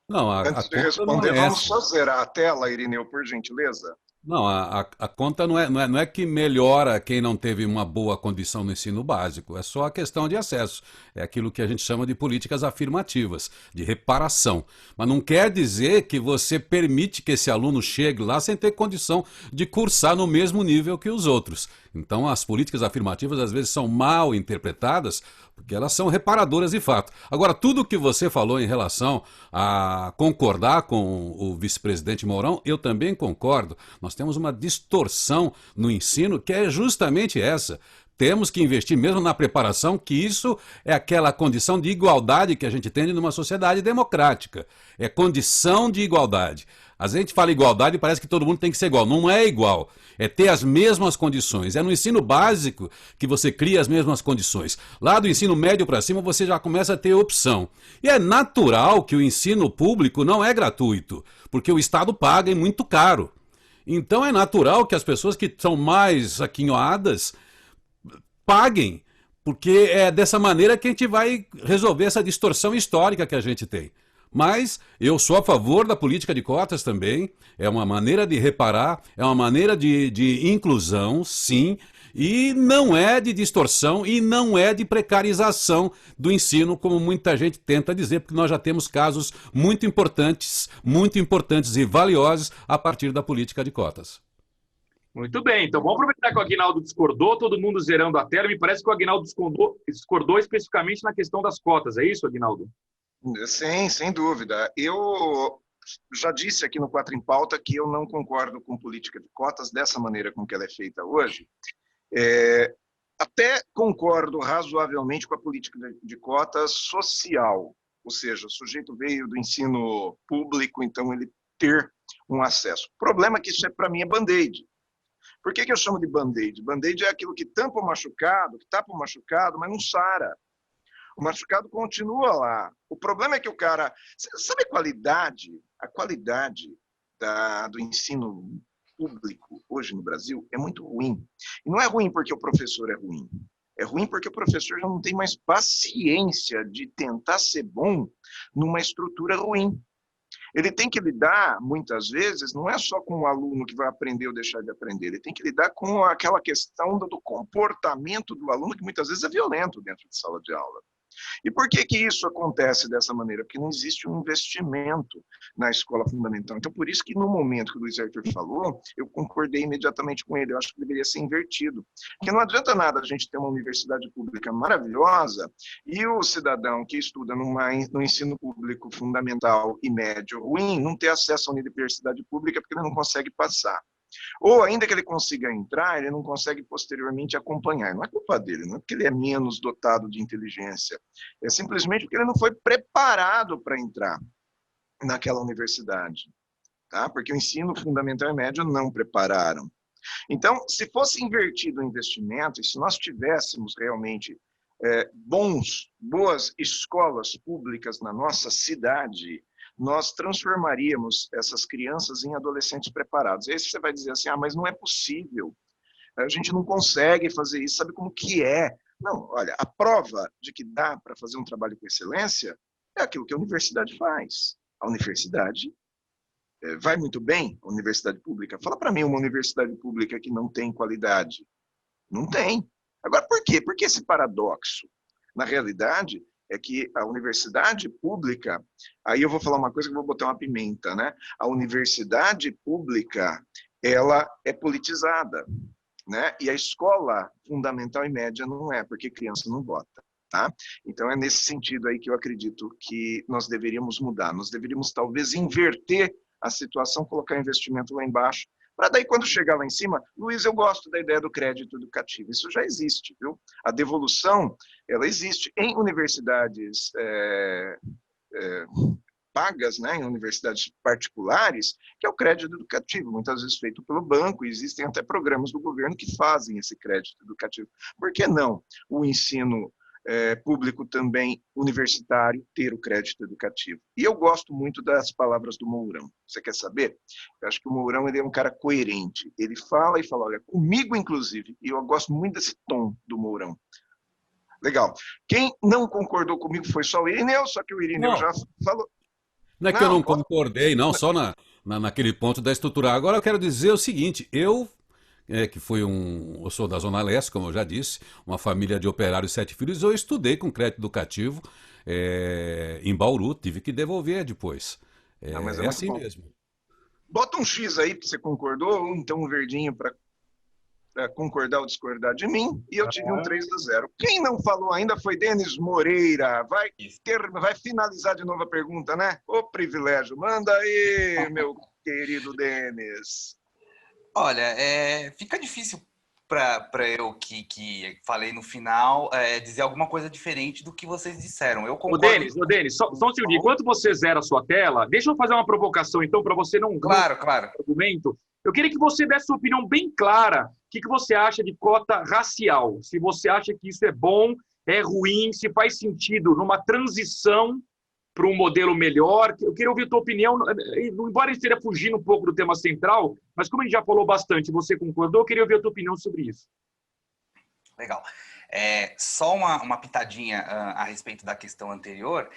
Não, antes de responder, vamos só zerar a tela, Irineu, por gentileza. Não, a conta não é que melhora quem não teve uma boa condição no ensino básico, é só a questão de acesso. É aquilo que a gente chama de políticas afirmativas, de reparação. Mas não quer dizer que você permite que esse aluno chegue lá sem ter condição de cursar no mesmo nível que os outros. Então, as políticas afirmativas às vezes são mal interpretadas porque elas são reparadoras de fato. Agora, tudo o que você falou em relação a concordar com o vice-presidente Mourão, eu também concordo. Nós temos uma distorção no ensino que é justamente essa. Temos que investir mesmo na preparação, que isso é aquela condição de igualdade que a gente tem numa sociedade democrática. É condição de igualdade. A gente fala igualdade e parece que todo mundo tem que ser igual. Não é igual. É ter as mesmas condições. É no ensino básico que você cria as mesmas condições. Lá do ensino médio para cima você já começa a ter opção. E é natural que o ensino público não é gratuito, porque o Estado paga e muito caro. Então é natural que as pessoas que são mais aquinhoadas paguem, porque é dessa maneira que a gente vai resolver essa distorção histórica que a gente tem. Mas eu sou a favor da política de cotas também, é uma maneira de reparar, é uma maneira de inclusão, sim, e não é de distorção e não é de precarização do ensino, como muita gente tenta dizer, porque nós já temos casos muito importantes e valiosos a partir da política de cotas. Muito bem, então vamos aproveitar que o Aguinaldo discordou, todo mundo zerando a tela. Me parece que o Aguinaldo discordou especificamente na questão das cotas, é isso, Aguinaldo? Sim, sem dúvida. Eu já disse aqui no Quatro em Pauta que eu não concordo com política de cotas dessa maneira com que ela é feita hoje. Até concordo razoavelmente com a política de cotas social, ou seja, o sujeito veio do ensino público, então ele ter um acesso. O problema é que isso, para mim, é band-aid. Por que eu chamo de band-aid? Band-aid é aquilo que tampa o machucado, que tapa o machucado, mas não sara. O machucado continua lá. O problema é que o cara... Sabe a qualidade do ensino público hoje no Brasil é muito ruim. E não é ruim porque o professor é ruim. É ruim porque o professor já não tem mais paciência de tentar ser bom numa estrutura ruim. Ele tem que lidar, muitas vezes, não é só com o aluno que vai aprender ou deixar de aprender, ele tem que lidar com aquela questão do comportamento do aluno, que muitas vezes é violento dentro de sala de aula. E por que isso acontece dessa maneira? Porque não existe um investimento na escola fundamental. Então, por isso que no momento que o Luiz Arthur falou, eu concordei imediatamente com ele. Eu acho que deveria ser invertido. Porque não adianta nada a gente ter uma universidade pública maravilhosa e o cidadão que estuda no ensino público fundamental e médio ruim não ter acesso à universidade pública porque ele não consegue passar. Ou ainda que ele consiga entrar, ele não consegue posteriormente acompanhar. Não é culpa dele, não é porque ele é menos dotado de inteligência, é simplesmente porque ele não foi preparado para entrar naquela universidade, tá? Porque o ensino fundamental e médio não prepararam. Então, se fosse invertido o investimento, e se nós tivéssemos realmente boas escolas públicas na nossa cidade, nós transformaríamos essas crianças em adolescentes preparados. Aí você vai dizer assim, mas não é possível, a gente não consegue fazer isso, sabe como que é? Não, olha, a prova de que dá para fazer um trabalho com excelência é aquilo que a universidade faz. A universidade vai muito bem, a universidade pública. Fala para mim uma universidade pública que não tem qualidade. Não tem. Agora, por quê? Por que esse paradoxo? Na realidade, é que a universidade pública, aí eu vou falar uma coisa que eu vou botar uma pimenta, né? A universidade pública, ela é politizada, né? E a escola fundamental e média não é, porque criança não vota, tá? Então é nesse sentido aí que eu acredito que nós deveríamos mudar, nós deveríamos talvez inverter a situação, colocar investimento lá embaixo, para daí, quando chegar lá em cima, Luiz, eu gosto da ideia do crédito educativo. Isso já existe, viu? A devolução, ela existe em universidades pagas, né, em universidades particulares, que é o crédito educativo, muitas vezes feito pelo banco, e existem até programas do governo que fazem esse crédito educativo. Por que não o ensino público também universitário ter o crédito educativo? E eu gosto muito das palavras do Mourão. Você quer saber? Eu acho que o Mourão, ele é um cara coerente. Ele fala e fala, olha, comigo inclusive, e eu gosto muito desse tom do Mourão. Legal. Quem não concordou comigo foi só o Irineu, só que o Irineu já falou. Não é que eu não concordei, não, só naquele ponto da estrutura. Agora eu quero dizer o seguinte, eu sou da Zona Leste, como eu já disse, uma família de operários, 7 filhos, eu estudei com crédito educativo em Bauru, tive que devolver depois. Mas é É muito assim bom. mesmo. Bota um X aí, porque você concordou, ou então um verdinho para concordar ou discordar de mim, e eu tive um 3-0. Quem não falou ainda foi Denis Moreira. Vai finalizar de novo a pergunta, né? Ô privilégio. Manda aí, meu querido Denis. Olha, fica difícil para eu que falei no final dizer alguma coisa diferente do que vocês disseram. Eu Ô, concordo. Denis, só um segundinho. Enquanto você zera a sua tela, deixa eu fazer uma provocação, então, para você não Claro. argumento. Eu queria que você desse sua opinião bem clara. O que você acha de cota racial? Se você acha que isso é bom, é ruim, se faz sentido numa transição para um modelo melhor. Eu queria ouvir a tua opinião, embora esteja fugindo um pouco do tema central, mas como a gente já falou bastante, você concordou, eu queria ouvir a tua opinião sobre isso. Legal. Só uma pitadinha a respeito da questão anterior,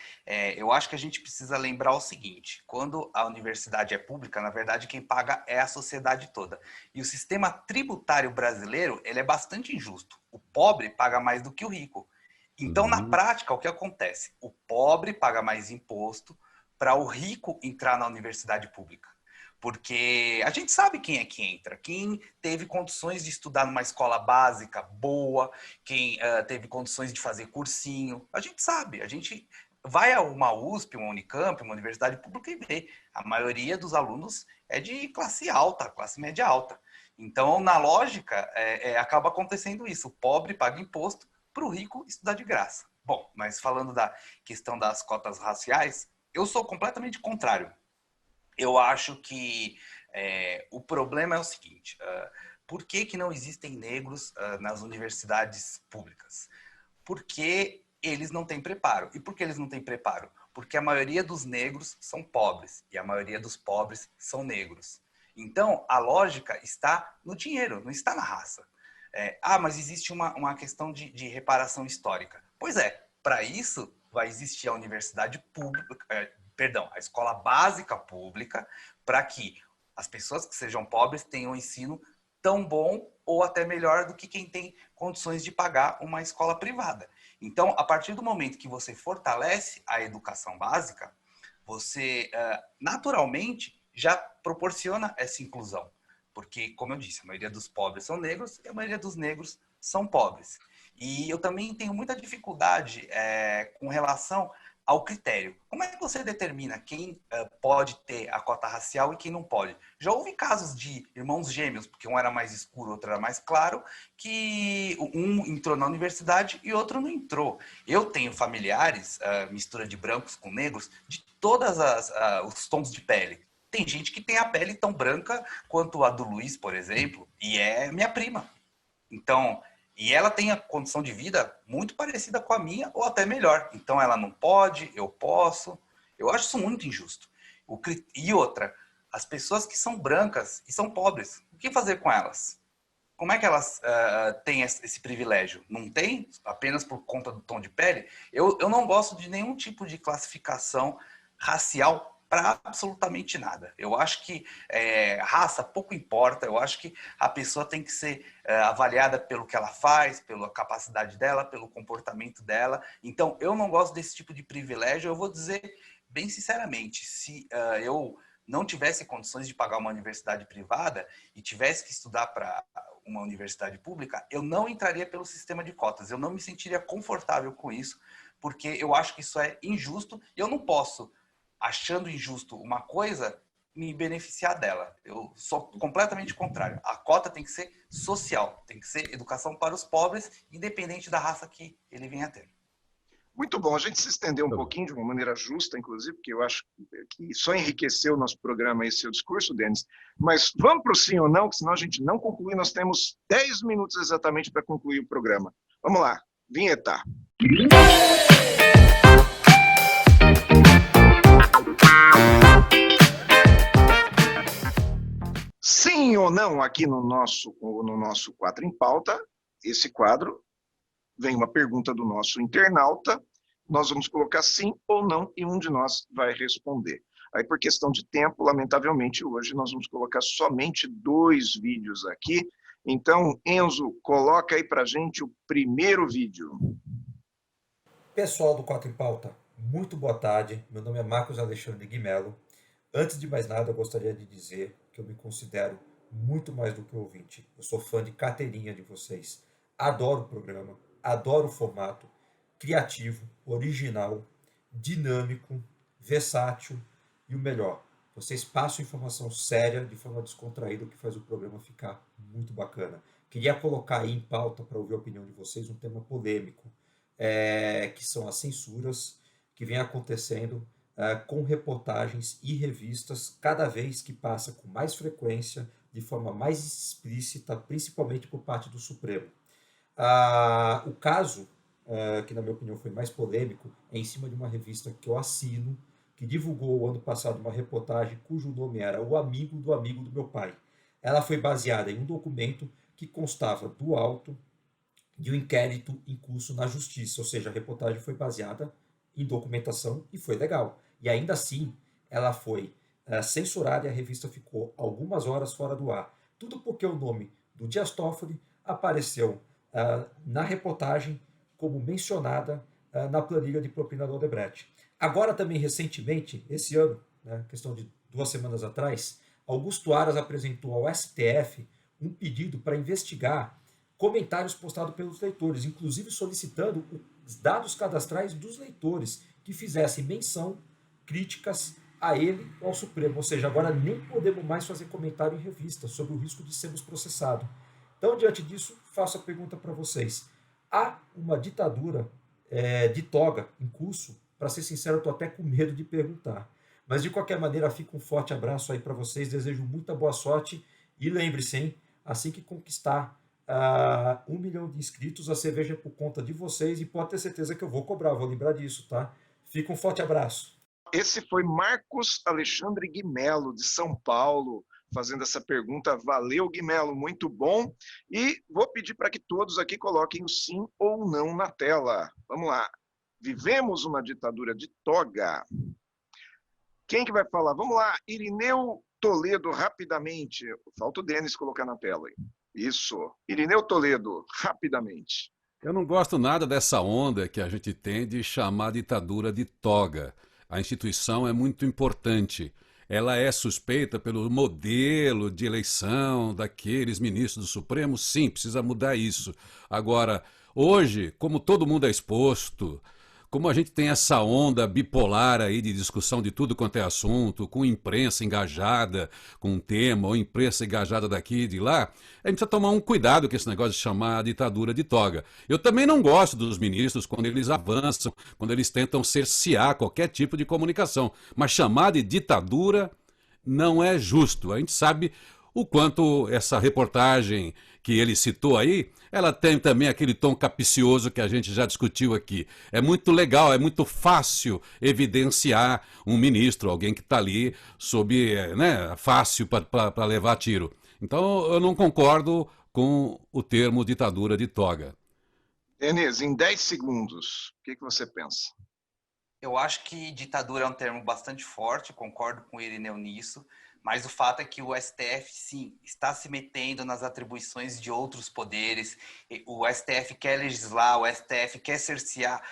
eu acho que a gente precisa lembrar o seguinte, quando a universidade é pública, na verdade quem paga é a sociedade toda. E o sistema tributário brasileiro, ele é bastante injusto. O pobre paga mais do que o rico. Então, na prática, o que acontece? O pobre paga mais imposto para o rico entrar na universidade pública. Porque a gente sabe quem é que entra. Quem teve condições de estudar numa escola básica boa, quem teve condições de fazer cursinho. A gente sabe. A gente vai a uma USP, uma Unicamp, uma universidade pública e vê. A maioria dos alunos é de classe alta, classe média alta. Então, na lógica, acaba acontecendo isso. O pobre paga imposto para o rico estudar de graça. Bom, mas falando da questão das cotas raciais, eu sou completamente contrário. Eu acho que o problema é o seguinte, por que não existem negros nas universidades públicas? Porque eles não têm preparo. E por que eles não têm preparo? Porque a maioria dos negros são pobres e a maioria dos pobres são negros. Então, a lógica está no dinheiro, não está na raça. Mas existe uma questão de reparação histórica. Pois para isso vai existir a universidade pública, a escola básica pública, para que as pessoas que sejam pobres tenham um ensino tão bom ou até melhor do que quem tem condições de pagar uma escola privada. Então, a partir do momento que você fortalece a educação básica, você naturalmente já proporciona essa inclusão. Porque, como eu disse, a maioria dos pobres são negros e a maioria dos negros são pobres. E eu também tenho muita dificuldade com relação ao critério. Como é que você determina quem pode ter a cota racial e quem não pode? Já houve casos de irmãos gêmeos, porque um era mais escuro, outro era mais claro, que um entrou na universidade e outro não entrou. Eu tenho familiares, mistura de brancos com negros, de todos os tons de pele. Tem gente que tem a pele tão branca quanto a do Luiz, por exemplo, e é minha prima. Então, e ela tem a condição de vida muito parecida com a minha, ou até melhor. Então, ela não pode, eu posso. Eu acho isso muito injusto. E outra, as pessoas que são brancas e são pobres, o que fazer com elas? Como é que elas têm esse privilégio? Não tem? Apenas por conta do tom de pele? Eu não gosto de nenhum tipo de classificação racial para absolutamente nada. Eu acho que raça pouco importa, eu acho que a pessoa tem que ser avaliada pelo que ela faz, pela capacidade dela, pelo comportamento dela. Então, eu não gosto desse tipo de privilégio. Eu vou dizer bem sinceramente, se eu não tivesse condições de pagar uma universidade privada e tivesse que estudar para uma universidade pública, eu não entraria pelo sistema de cotas. Eu não me sentiria confortável com isso, porque eu acho que isso é injusto e eu não posso, achando injusto uma coisa, me beneficiar dela. Eu sou completamente contrário. A cota tem que ser social, tem que ser educação para os pobres, independente da raça que ele venha a ter. Muito bom. A gente se estendeu um pouquinho, de uma maneira justa, inclusive, porque eu acho que só enriqueceu o nosso programa esse seu discurso, Denis. Mas vamos para o sim ou não, que senão a gente não conclui. Nós temos 10 minutos exatamente para concluir o programa. Vamos lá. Vinheta. Sim ou não, aqui no nosso Quadro em Pauta, esse quadro, vem uma pergunta do nosso internauta, nós vamos colocar sim ou não e um de nós vai responder. Aí, por questão de tempo, lamentavelmente, hoje nós vamos colocar somente 2 vídeos aqui. Então, Enzo, coloca aí para a gente o primeiro vídeo. Pessoal do Quatro em Pauta, muito boa tarde. Meu nome é Marcos Alexandre Guimelo. Antes de mais nada, eu gostaria de dizer que eu me considero muito mais do que ouvinte. Eu sou fã de carteirinha de vocês. Adoro o programa, adoro o formato, criativo, original, dinâmico, versátil e o melhor, vocês passam informação séria de forma descontraída, o que faz o programa ficar muito bacana. Queria colocar aí em pauta para ouvir a opinião de vocês um tema polêmico, que são as censuras que vem acontecendo com reportagens e revistas cada vez que passa com mais frequência, de forma mais explícita, principalmente por parte do Supremo. O caso, que na minha opinião foi mais polêmico, é em cima de uma revista que eu assino, que divulgou ano passado uma reportagem cujo nome era O Amigo do Meu Pai. Ela foi baseada em um documento que constava do auto de um inquérito em curso na Justiça, ou seja, a reportagem foi baseada em documentação e foi legal. E ainda assim, ela foi censurada e a revista ficou algumas horas fora do ar. Tudo porque o nome do Dias Toffoli apareceu na reportagem como mencionada na planilha de propina da Odebrecht. Agora também, recentemente, esse ano, questão de 2 semanas atrás, Augusto Aras apresentou ao STF um pedido para investigar comentários postados pelos leitores, inclusive solicitando os dados cadastrais dos leitores que fizessem menção, críticas a ele ou ao Supremo. Ou seja, agora nem podemos mais fazer comentário em revista sobre o risco de sermos processados. Então, diante disso, faço a pergunta para vocês. Há uma ditadura de toga em curso? Para ser sincero, eu estou até com medo de perguntar. Mas, de qualquer maneira, fica um forte abraço aí para vocês. Desejo muita boa sorte. E lembre-se, hein, assim que conquistar 1 milhão de inscritos, a cerveja é por conta de vocês. E pode ter certeza que eu vou cobrar, vou lembrar disso, tá? Fica um forte abraço. Esse foi Marcos Alexandre Guimelo, de São Paulo, fazendo essa pergunta. Valeu, Guimelo, muito bom. E vou pedir para que todos aqui coloquem o sim ou não na tela. Vamos lá. Vivemos uma ditadura de toga. Quem que vai falar? Vamos lá, Irineu Toledo, rapidamente. Falta o Denis colocar na tela. Isso. Irineu Toledo, rapidamente. Eu não gosto nada dessa onda que a gente tem de chamar a ditadura de toga. A instituição é muito importante. Ela é suspeita pelo modelo de eleição daqueles ministros do Supremo? Sim, precisa mudar isso. Agora, hoje, como todo mundo é exposto, como a gente tem essa onda bipolar aí de discussão de tudo quanto é assunto, com imprensa engajada com um tema, ou imprensa engajada daqui e de lá, a gente precisa tomar um cuidado com esse negócio de chamar a ditadura de toga. Eu também não gosto dos ministros quando eles avançam, quando eles tentam cercear qualquer tipo de comunicação, mas chamar de ditadura não é justo. A gente sabe o quanto essa reportagem que ele citou aí, ela tem também aquele tom capcioso que a gente já discutiu aqui. É muito legal, é muito fácil evidenciar um ministro, alguém que está ali sob, fácil para levar tiro. Então, eu não concordo com o termo ditadura de toga. Denis, em 10 segundos, o que você pensa? Eu acho que ditadura é um termo bastante forte, concordo com o Irineu nisso. Mas o fato é que o STF, sim, está se metendo nas atribuições de outros poderes. O STF quer legislar, o STF quer cercear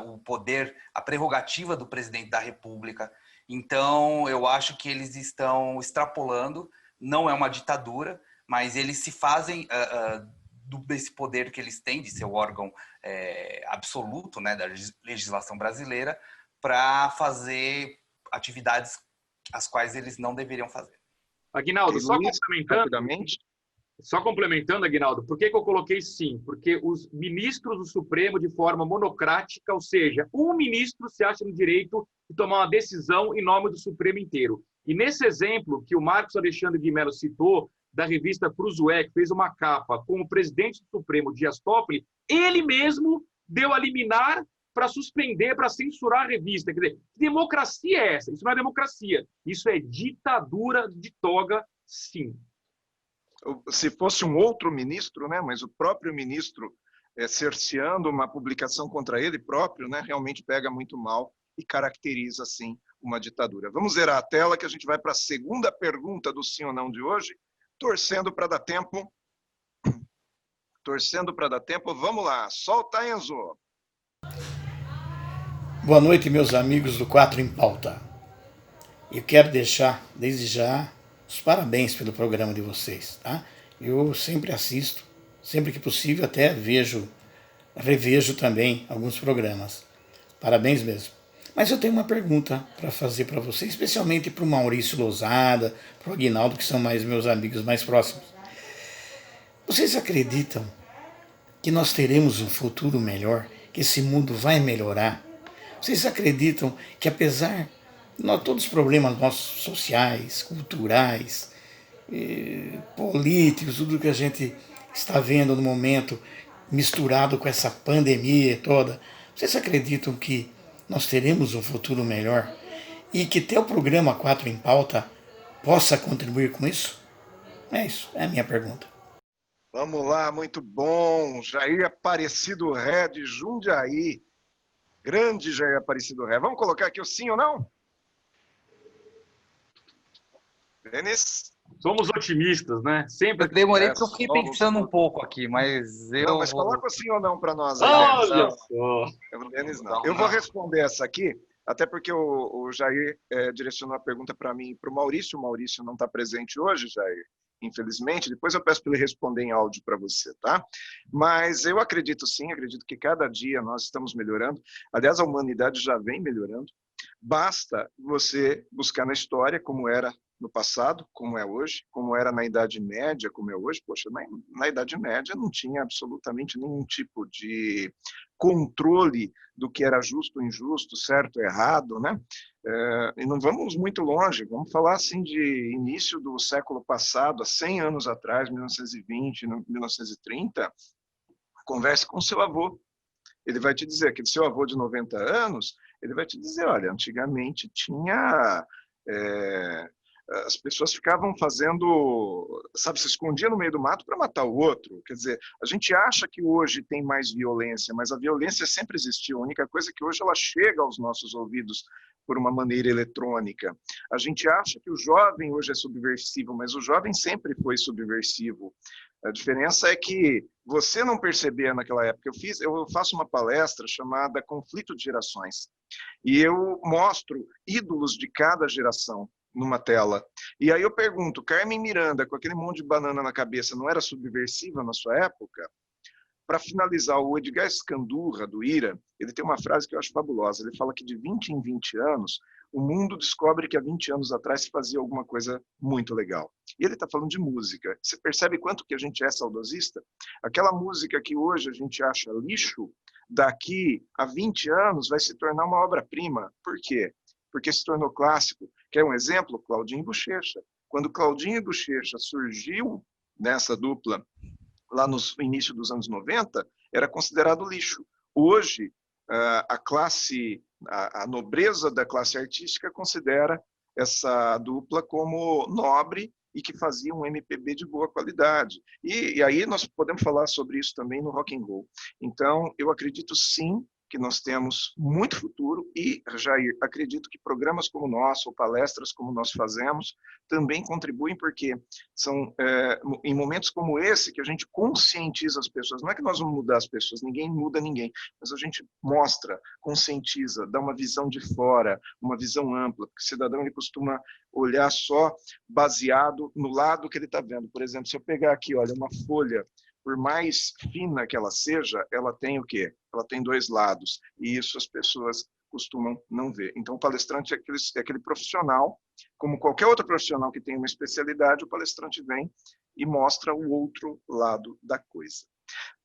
o poder, a prerrogativa do presidente da República. Então, eu acho que eles estão extrapolando. Não é uma ditadura, mas eles se fazem desse poder que eles têm, de ser o órgão absoluto, né, da legislação brasileira, para fazer atividades as quais eles não deveriam fazer. Aguinaldo, só complementando, Aguinaldo, por que eu coloquei sim? Porque os ministros do Supremo, de forma monocrática, ou seja, um ministro se acha no direito de tomar uma decisão em nome do Supremo inteiro. E nesse exemplo que o Marcos Alexandre Guimelo citou, da revista Cruzoé, que fez uma capa com o presidente do Supremo, Dias Toffoli, ele mesmo deu a liminar para suspender, para censurar a revista. Quer dizer, que democracia é essa? Isso não é democracia. Isso é ditadura de toga, sim. Se fosse um outro ministro, né, mas o próprio ministro cerceando uma publicação contra ele próprio, né, realmente pega muito mal e caracteriza, assim, uma ditadura. Vamos zerar a tela que a gente vai para a segunda pergunta do sim ou não de hoje, torcendo para dar tempo. Vamos lá, solta, Enzo. Boa noite, meus amigos do 4 em Pauta. Eu quero deixar, desde já, os parabéns pelo programa de vocês, tá? Eu sempre assisto, sempre que possível, até revejo também alguns programas. Parabéns mesmo. Mas eu tenho uma pergunta para fazer para vocês, especialmente para o Maurício Lousada, para o Aguinaldo, que são mais meus amigos mais próximos. Vocês acreditam que nós teremos um futuro melhor, que esse mundo vai melhorar? Vocês acreditam que, apesar de todos os problemas nossos sociais, culturais, políticos, tudo que a gente está vendo no momento, misturado com essa pandemia toda, vocês acreditam que nós teremos um futuro melhor e que até o programa 4 em Pauta possa contribuir com isso? É isso, é a minha pergunta. Vamos lá, muito bom. Jair Aparecido Ré de Jundiaí. Grande Jair Aparecido Ré. Vamos colocar aqui o sim ou não? Denis? Somos otimistas, né? Sempre. Eu demorei porque eu fiquei pensando um pouco aqui, mas eu... Não, mas coloca o sim ou não para nós. Olha só! Denis, não. Eu vou responder essa aqui, até porque o Jair direcionou a pergunta para mim e para o Maurício. O Maurício não está presente hoje, Jair, infelizmente. Depois eu peço para ele responder em áudio para você, tá? Mas eu acredito sim, acredito que cada dia nós estamos melhorando. Aliás, a humanidade já vem melhorando. Basta você buscar na história como era no passado, como é hoje, como era na Idade Média, como é hoje. Poxa, na Idade Média não tinha absolutamente nenhum tipo de controle do que era justo ou injusto, certo ou errado, né? E não vamos muito longe, vamos falar assim de início do século passado, há 100 anos atrás, 1920, 1930, converse com seu avô. Ele vai te dizer, aquele seu avô de 90 anos, ele vai te dizer, olha, antigamente tinha... as pessoas ficavam fazendo, sabe, se escondia no meio do mato para matar o outro. Quer dizer, a gente acha que hoje tem mais violência, mas a violência sempre existiu. A única coisa é que hoje ela chega aos nossos ouvidos por uma maneira eletrônica. A gente acha que o jovem hoje é subversivo, mas o jovem sempre foi subversivo. A diferença é que você não percebia naquela época. Eu faço uma palestra chamada Conflito de Gerações e eu mostro ídolos de cada geração numa tela. E aí eu pergunto, Carmen Miranda, com aquele monte de banana na cabeça, não era subversiva na sua época? Para finalizar, o Edgar Scandurra, do IRA, ele tem uma frase que eu acho fabulosa. Ele fala que de 20 em 20 anos, o mundo descobre que há 20 anos atrás se fazia alguma coisa muito legal. E ele está falando de música. Você percebe quanto que a gente é saudosista? Aquela música que hoje a gente acha lixo, daqui a 20 anos vai se tornar uma obra-prima. Por quê? Porque se tornou clássico. Quer um exemplo? Claudinho e Buchecha. Quando Claudinho e Buchecha surgiu nessa dupla, lá no início dos anos 90, era considerado lixo. Hoje, a nobreza da classe artística considera essa dupla como nobre e que fazia um MPB de boa qualidade. E aí nós podemos falar sobre isso também no rock and roll. Então, eu acredito sim que nós temos muito futuro e, Jair, acredito que programas como o nosso, ou palestras como nós fazemos, também contribuem porque são em momentos como esse que a gente conscientiza as pessoas. Não é que nós vamos mudar as pessoas, ninguém muda ninguém, mas a gente mostra, conscientiza, dá uma visão de fora, uma visão ampla, porque o cidadão ele costuma olhar só baseado no lado que ele está vendo. Por exemplo, se eu pegar aqui, olha, uma folha, por mais fina que ela seja, ela tem o quê? Ela tem dois lados, e isso as pessoas costumam não ver. Então, o palestrante é aquele profissional, como qualquer outro profissional que tem uma especialidade, o palestrante vem e mostra o outro lado da coisa.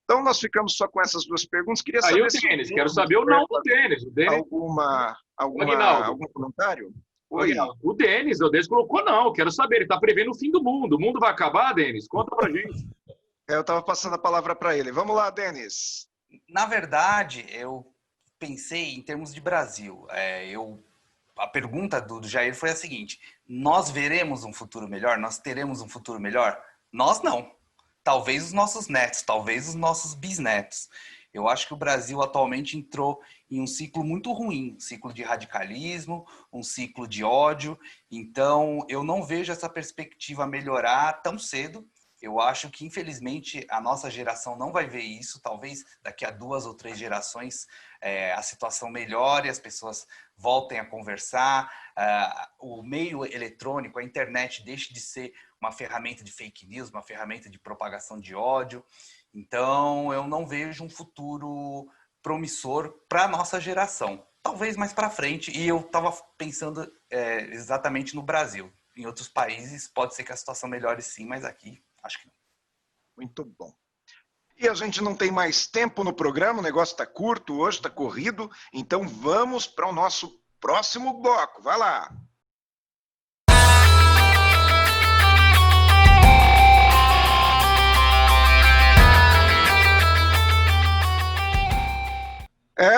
Então, nós ficamos só com essas duas perguntas. Queria saber o Denis, quero saber o não do Denis. Algum comentário? Oi. O Denis colocou não, quero saber, ele está prevendo o fim do mundo. O mundo vai acabar, Denis? Conta pra gente. Eu estava passando a palavra para ele. Vamos lá, Denis. Na verdade, eu pensei em termos de Brasil. A pergunta do Jair foi a seguinte: nós veremos um futuro melhor? Nós teremos um futuro melhor? Nós não. Talvez os nossos netos, talvez os nossos bisnetos. Eu acho que o Brasil atualmente entrou em um ciclo muito ruim, um ciclo de radicalismo, um ciclo de ódio. Então, eu não vejo essa perspectiva melhorar tão cedo. Eu acho que, infelizmente, a nossa geração não vai ver isso. Talvez daqui a 2 ou 3 gerações a situação melhore, as pessoas voltem a conversar, o meio eletrônico, a internet, deixe de ser uma ferramenta de fake news, uma ferramenta de propagação de ódio. Então, eu não vejo um futuro promissor para a nossa geração. Talvez mais para frente. E eu estava pensando exatamente no Brasil. Em outros países, pode ser que a situação melhore sim, mas aqui, acho que não. Muito bom. E a gente não tem mais tempo no programa, o negócio está curto hoje, está corrido. Então, vamos para o nosso próximo bloco. Vai lá.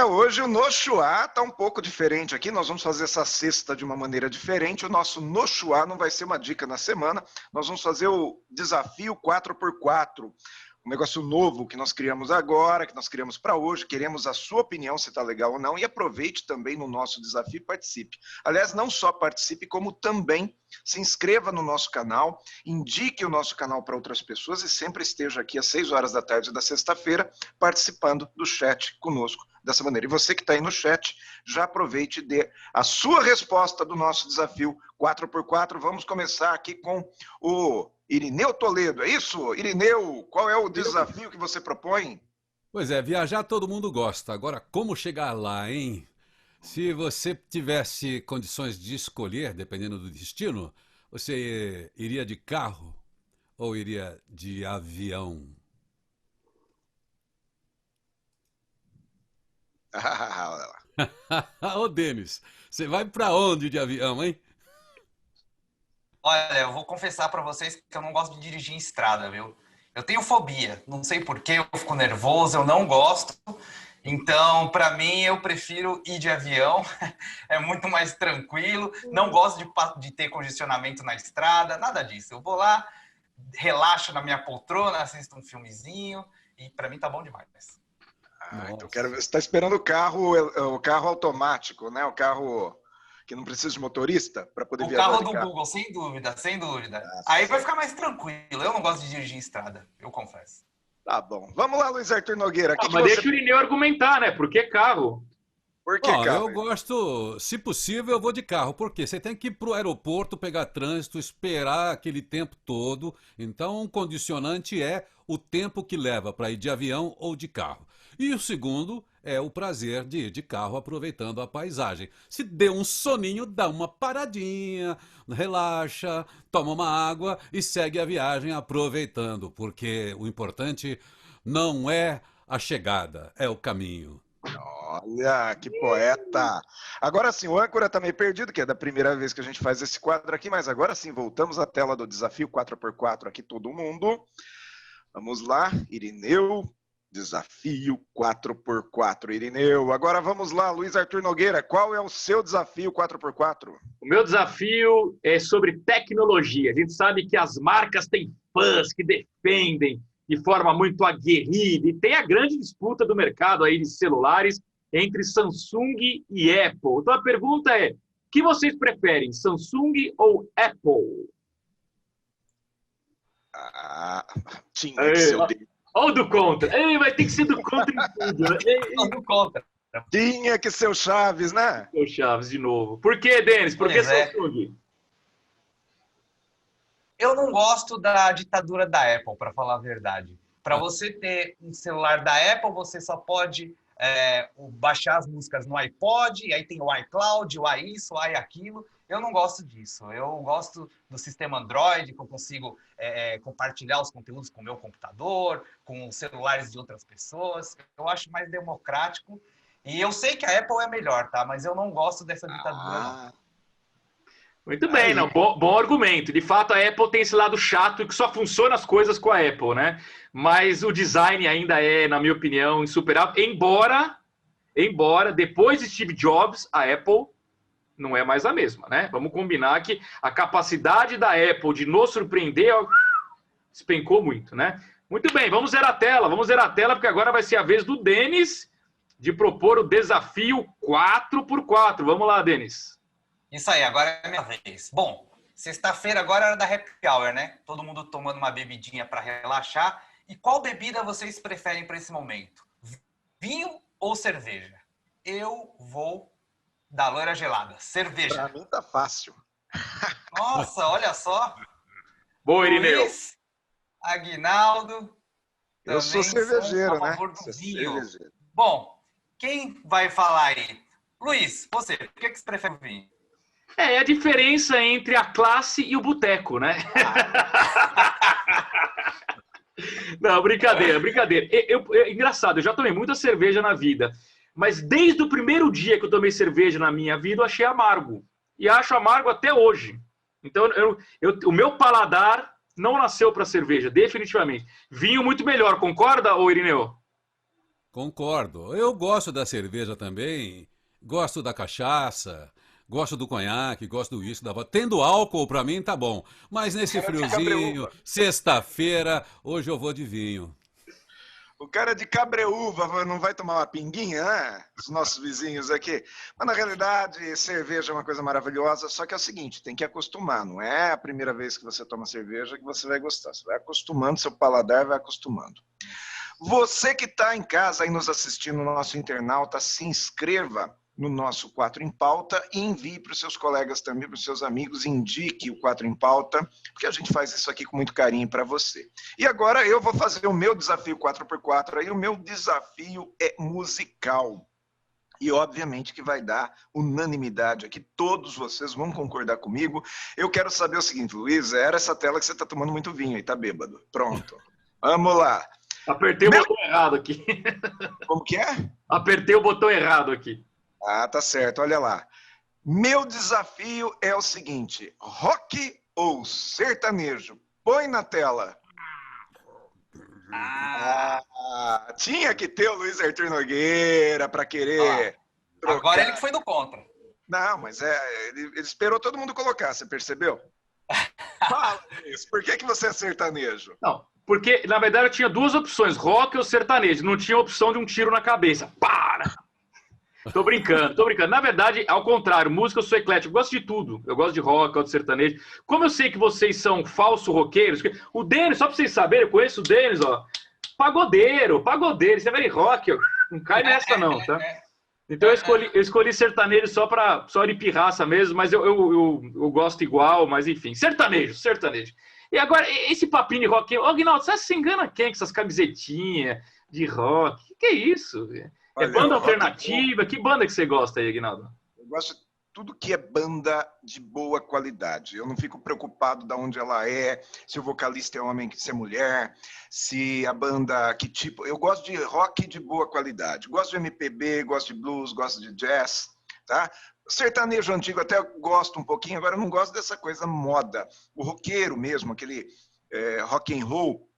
Hoje o Noxuá está um pouco diferente aqui, nós vamos fazer essa cesta de uma maneira diferente. O nosso Noxuá não vai ser uma dica na semana, nós vamos fazer o desafio 4x4, um negócio novo que nós criamos agora, que nós criamos para hoje. Queremos a sua opinião, se está legal ou não, e aproveite também no nosso desafio e participe. Aliás, não só participe, como também se inscreva no nosso canal, indique o nosso canal para outras pessoas e sempre esteja aqui às 6 horas da tarde da sexta-feira participando do chat conosco dessa maneira. E você que está aí no chat, já aproveite e dê a sua resposta do nosso desafio 4x4. Vamos começar aqui com o Irineu Toledo. É isso? Irineu, qual é o desafio que você propõe? Pois é, viajar todo mundo gosta. Agora, como chegar lá, hein? Se você tivesse condições de escolher, dependendo do destino, você iria de carro ou iria de avião? Ô, Denis, você vai pra onde de avião, hein? Olha, eu vou confessar para vocês que eu não gosto de dirigir em estrada, viu? Eu tenho fobia, não sei porquê, eu fico nervoso, eu não gosto. Então, para mim, eu prefiro ir de avião, é muito mais tranquilo. Não gosto de ter congestionamento na estrada, nada disso. Eu vou lá, relaxo na minha poltrona, assisto um filmezinho e para mim tá bom demais. Então quero ver. Você está esperando o carro automático, né? O carro que não precisa de motorista para poder viajar. O carro do Google, sem dúvida, sem dúvida. Aí vai ficar mais tranquilo. Eu não gosto de dirigir em estrada, eu confesso. Tá bom. Vamos lá, Luiz Arthur Nogueira. Mas deixa o Irineu argumentar, né? Por que carro? Por que carro? Eu gosto, se possível, eu vou de carro. Porque você tem que ir pro aeroporto, pegar trânsito, esperar aquele tempo todo. Então, um condicionante é o tempo que leva para ir de avião ou de carro. E o segundo é o prazer de ir de carro aproveitando a paisagem. Se deu um soninho, dá uma paradinha, relaxa, toma uma água e segue a viagem aproveitando, porque o importante não é a chegada, é o caminho. Olha, que poeta! Agora sim, o âncora está meio perdido, que é da primeira vez que a gente faz esse quadro aqui, mas agora sim, voltamos à tela do desafio 4x4 aqui, todo mundo. Vamos lá, Irineu. Desafio 4x4, Irineu. Agora vamos lá, Luiz Arthur Nogueira, qual é o seu desafio 4x4? O meu desafio é sobre tecnologia. A gente sabe que as marcas têm fãs que defendem de forma muito aguerrida e tem a grande disputa do mercado aí de celulares entre Samsung e Apple. Então a pergunta é, o que vocês preferem, Samsung ou Apple? Tinha que ser o dele. Olha o do contra. Ei, vai ter que ser do contra em tudo. Olha do contra. Tinha que ser o Chaves, né? O Chaves de novo. Por que, Denis? Por que Samsung? Eu não gosto da ditadura da Apple, para falar a verdade. Para você ter um celular da Apple, você só pode baixar as músicas no iPod, e aí tem o iCloud, o isso, o aquilo. Eu não gosto disso. Eu gosto do sistema Android, que eu consigo compartilhar os conteúdos com o meu computador, com os celulares de outras pessoas. Eu acho mais democrático. E eu sei que a Apple é melhor, tá? Mas eu não gosto dessa ditadura, não. Muito bem, não. Bom argumento. De fato, a Apple tem esse lado chato que só funciona as coisas com a Apple, né? Mas o design ainda é, na minha opinião, insuperável. Embora depois de Steve Jobs, a Apple não é mais a mesma, né? Vamos combinar que a capacidade da Apple de nos surpreender despencou muito, né? Muito bem, vamos zerar a tela, porque agora vai ser a vez do Denis de propor o desafio 4x4. Vamos lá, Denis. Isso aí, agora é a minha vez. Bom, sexta-feira agora era da Happy Hour, né? Todo mundo tomando uma bebidinha para relaxar. E qual bebida vocês preferem para esse momento? Vinho ou cerveja? Eu vou da loira gelada. Cerveja. Pra mim tá fácil. Nossa, olha só. Boa, Irineu. Luiz, Aguinaldo. Eu sou cervejeiro, a né? favor do Sou vinho. cervejeiro. Bom, quem vai falar aí? Luiz, você, por que você prefere o vinho? É a diferença entre a classe e o boteco, né? Não, brincadeira. Engraçado, eu já tomei muita cerveja na vida, mas desde o primeiro dia que eu tomei cerveja na minha vida, eu achei amargo. E acho amargo até hoje. Então, o meu paladar não nasceu para cerveja, definitivamente. Vinho muito melhor, concorda, ô Irineu? Concordo. Eu gosto da cerveja também, gosto da cachaça, gosto do conhaque, gosto do uísque, da vodka. Tendo álcool, pra mim, tá bom. Mas nesse friozinho, sexta-feira, hoje eu vou de vinho. O cara de Cabreúva não vai tomar uma pinguinha, né? Os nossos vizinhos aqui. Mas, na realidade, cerveja é uma coisa maravilhosa, só que é o seguinte, tem que acostumar. Não é a primeira vez que você toma cerveja que você vai gostar. Você vai acostumando, seu paladar vai acostumando. Você que está em casa aí nos assistindo, no nosso internauta, se inscreva no nosso 4 em Pauta e envie para os seus colegas também, para os seus amigos, indique o 4 em Pauta, porque a gente faz isso aqui com muito carinho para você. E agora eu vou fazer o meu desafio 4x4, aí o meu desafio é musical. E obviamente que vai dar unanimidade aqui, todos vocês vão concordar comigo. Eu quero saber o seguinte, Luiz, era essa tela que você está tomando muito vinho e tá bêbado. Pronto, vamos lá. Apertei o botão errado aqui. Como que é? Apertei o botão errado aqui. Ah, tá certo, olha lá. Meu desafio é o seguinte, rock ou sertanejo? Põe na tela. Tinha que ter o Luiz Arthur Nogueira para querer trocar. Agora ele que foi do contra. Não, mas ele esperou todo mundo colocar, você percebeu? Fala isso, por que você é sertanejo? Não, porque na verdade eu tinha duas opções, rock ou sertanejo. Não tinha opção de um tiro na cabeça. Para! Tô brincando. Na verdade, ao contrário, música eu sou eclético, eu gosto de tudo. Eu gosto de rock, eu gosto de sertanejo. Como eu sei que vocês são falsos roqueiros, o Denis, só pra vocês saberem, eu conheço o Denis, ó. Pagodeiro, você vai em rock, ó. Não cai nessa não, tá? Então eu escolhi sertanejo só de pirraça mesmo, mas eu gosto igual, mas enfim. Sertanejo. E agora, esse papinho de rock, ô Aguinaldo, você se engana quem com essas camisetinhas de rock? Que é isso? É banda alternativa? Que banda que você gosta aí, Aguinaldo? Eu gosto de tudo que é banda de boa qualidade. Eu não fico preocupado de onde ela é, se o vocalista é homem, se é mulher, se a banda, que tipo. Eu gosto de rock de boa qualidade. Gosto de MPB, gosto de blues, gosto de jazz, tá? Sertanejo antigo até gosto um pouquinho, agora eu não gosto dessa coisa moda. O roqueiro mesmo, aquele rock and roll,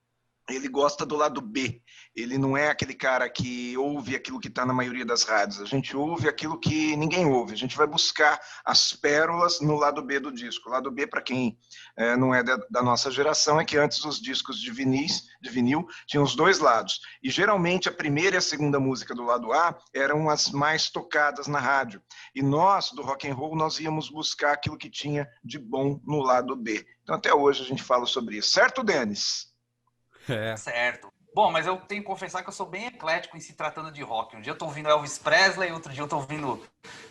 ele gosta do lado B. Ele não é aquele cara que ouve aquilo que está na maioria das rádios. A gente ouve aquilo que ninguém ouve. A gente vai buscar as pérolas no lado B do disco. O lado B, para quem não é da nossa geração, é que antes os discos de vinil tinham os dois lados. E geralmente a primeira e a segunda música do lado A eram as mais tocadas na rádio. E nós, do rock and roll, nós íamos buscar aquilo que tinha de bom no lado B. Então até hoje a gente fala sobre isso. Certo, Denis? Certo. Bom, mas eu tenho que confessar que eu sou bem eclético em se tratando de rock. Um dia eu tô ouvindo Elvis Presley, outro dia eu tô ouvindo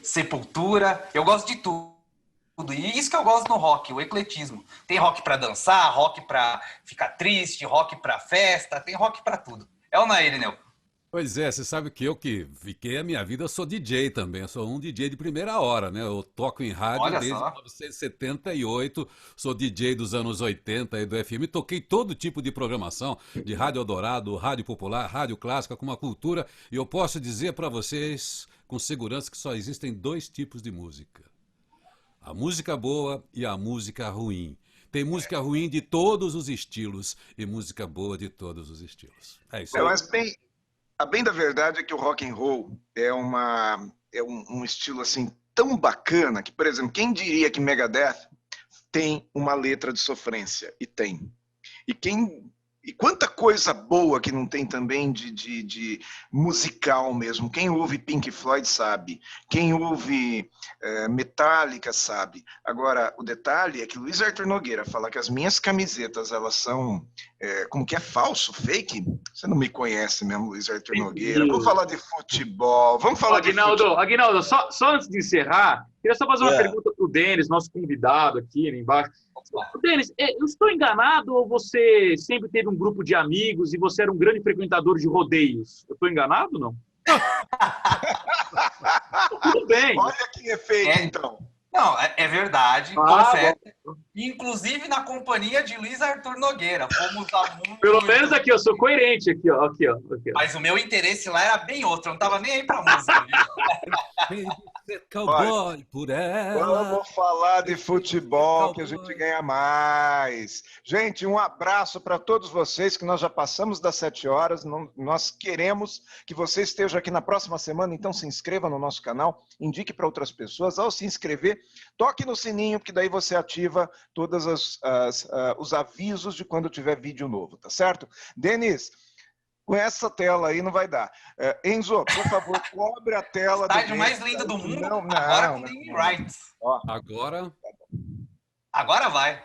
Sepultura. Eu gosto de tudo. E isso que eu gosto no rock, o ecletismo. Tem rock pra dançar, rock pra ficar triste, rock pra festa, tem rock pra tudo. É ou não é, Irineu? Pois é, você sabe que eu que fiquei a minha vida, eu sou DJ também, eu sou um DJ de primeira hora, né? Eu toco em rádio Olha desde só. 1978, sou DJ dos anos 80 aí do FM, toquei todo tipo de programação, de rádio Eldorado, rádio popular, rádio clássica, com uma cultura, e eu posso dizer para vocês com segurança que só existem dois tipos de música. A música boa e a música ruim. Tem música ruim de todos os estilos e música boa de todos os estilos. É isso aí. Mas a bem da verdade é que o rock and roll é um estilo assim tão bacana que, por exemplo, quem diria que Megadeth tem uma letra de sofrência? E tem. E quanta coisa boa que não tem também de musical mesmo. Quem ouve Pink Floyd sabe. Quem ouve Metallica sabe. Agora, o detalhe é que Luiz Arthur Nogueira fala que as minhas camisetas, elas são, como que é, falso, fake? Você não me conhece mesmo, Luiz Arthur Nogueira. Vamos falar de futebol. Vamos falar de futebol. Aguinaldo, só antes de encerrar, queria só fazer uma pergunta para o Denis, nosso convidado aqui embaixo. Denis, eu estou enganado ou você sempre teve um grupo de amigos e você era um grande frequentador de rodeios? Eu estou enganado ou não? Tudo bem. Olha que efeito, então. Não, é verdade, confesso. Inclusive na companhia de Luiz Arthur Nogueira. Fomos a muito... Pelo menos aqui, eu sou coerente aqui, ó. Mas o meu interesse lá era bem outro, eu não estava nem aí pra música. Cowboy por ela. Vamos falar de futebol, que a gente ganha mais. Gente, um abraço para todos vocês, que nós já passamos das 7 horas. Nós queremos que você esteja aqui na próxima semana, então se inscreva no nosso canal, indique para outras pessoas. Ao se inscrever, toque no sininho, porque daí você ativa todos os avisos de quando tiver vídeo novo, tá certo? Denis, com essa tela aí não vai dar. Enzo, por favor, cobre a tela. Estádio mais lindo do mundo, agora com naming rights. Agora vai.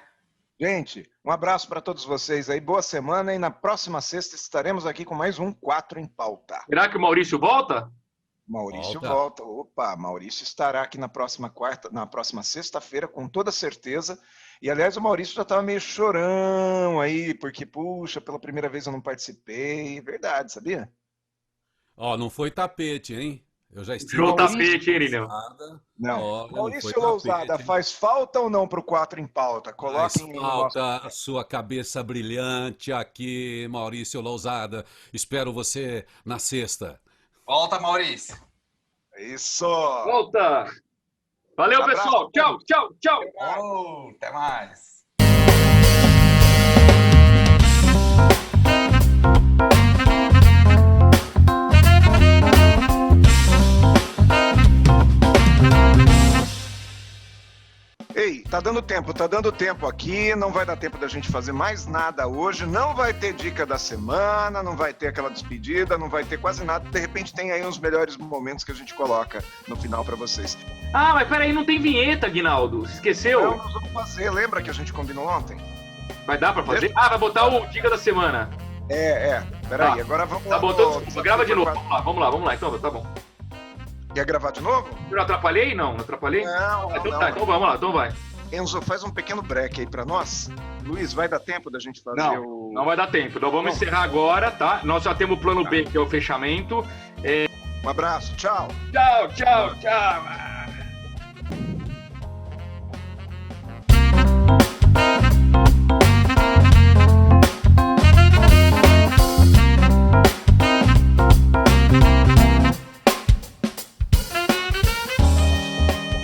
Gente, um abraço para todos vocês aí, boa semana, e na próxima sexta estaremos aqui com mais um 4 em Pauta. Será que o Maurício volta? Maurício volta. Opa, Maurício estará aqui na próxima sexta-feira, com toda certeza. E, aliás, o Maurício já estava meio chorão aí, porque, puxa, pela primeira vez eu não participei. Verdade, sabia? Não foi tapete, hein? Eu já estive... Show tapete, hein, Irineu? Não. Maurício Lousada, faz falta ou não para o 4 em Pauta? Coloquem falta a sua cabeça brilhante aqui, Maurício Lousada. Espero você na sexta. Volta, Maurício. Isso. Volta. Valeu, pessoal. Tchau, tchau, tchau. Até mais. Ei, tá dando tempo aqui, não vai dar tempo da gente fazer mais nada hoje, não vai ter dica da semana, não vai ter aquela despedida, não vai ter quase nada, de repente tem aí uns melhores momentos que a gente coloca no final pra vocês. Mas peraí, não tem vinheta, Aguinaldo, esqueceu? Não, nós vamos fazer, lembra que a gente combinou ontem? Vai dar pra fazer? Vai botar o dica da semana. Peraí, agora vamos lá. Tá bom, então desculpa, grava de novo, vamos lá, então tá bom. Quer gravar de novo? Eu não atrapalhei? Não atrapalhei? Não. Tá, então vamos lá, então vai. Enzo, faz um pequeno break aí pra nós. Luiz, vai dar tempo da gente fazer Não vai dar tempo. Nós vamos encerrar agora, tá? Nós já temos o plano B, que é o fechamento. Um abraço, tchau. Tchau.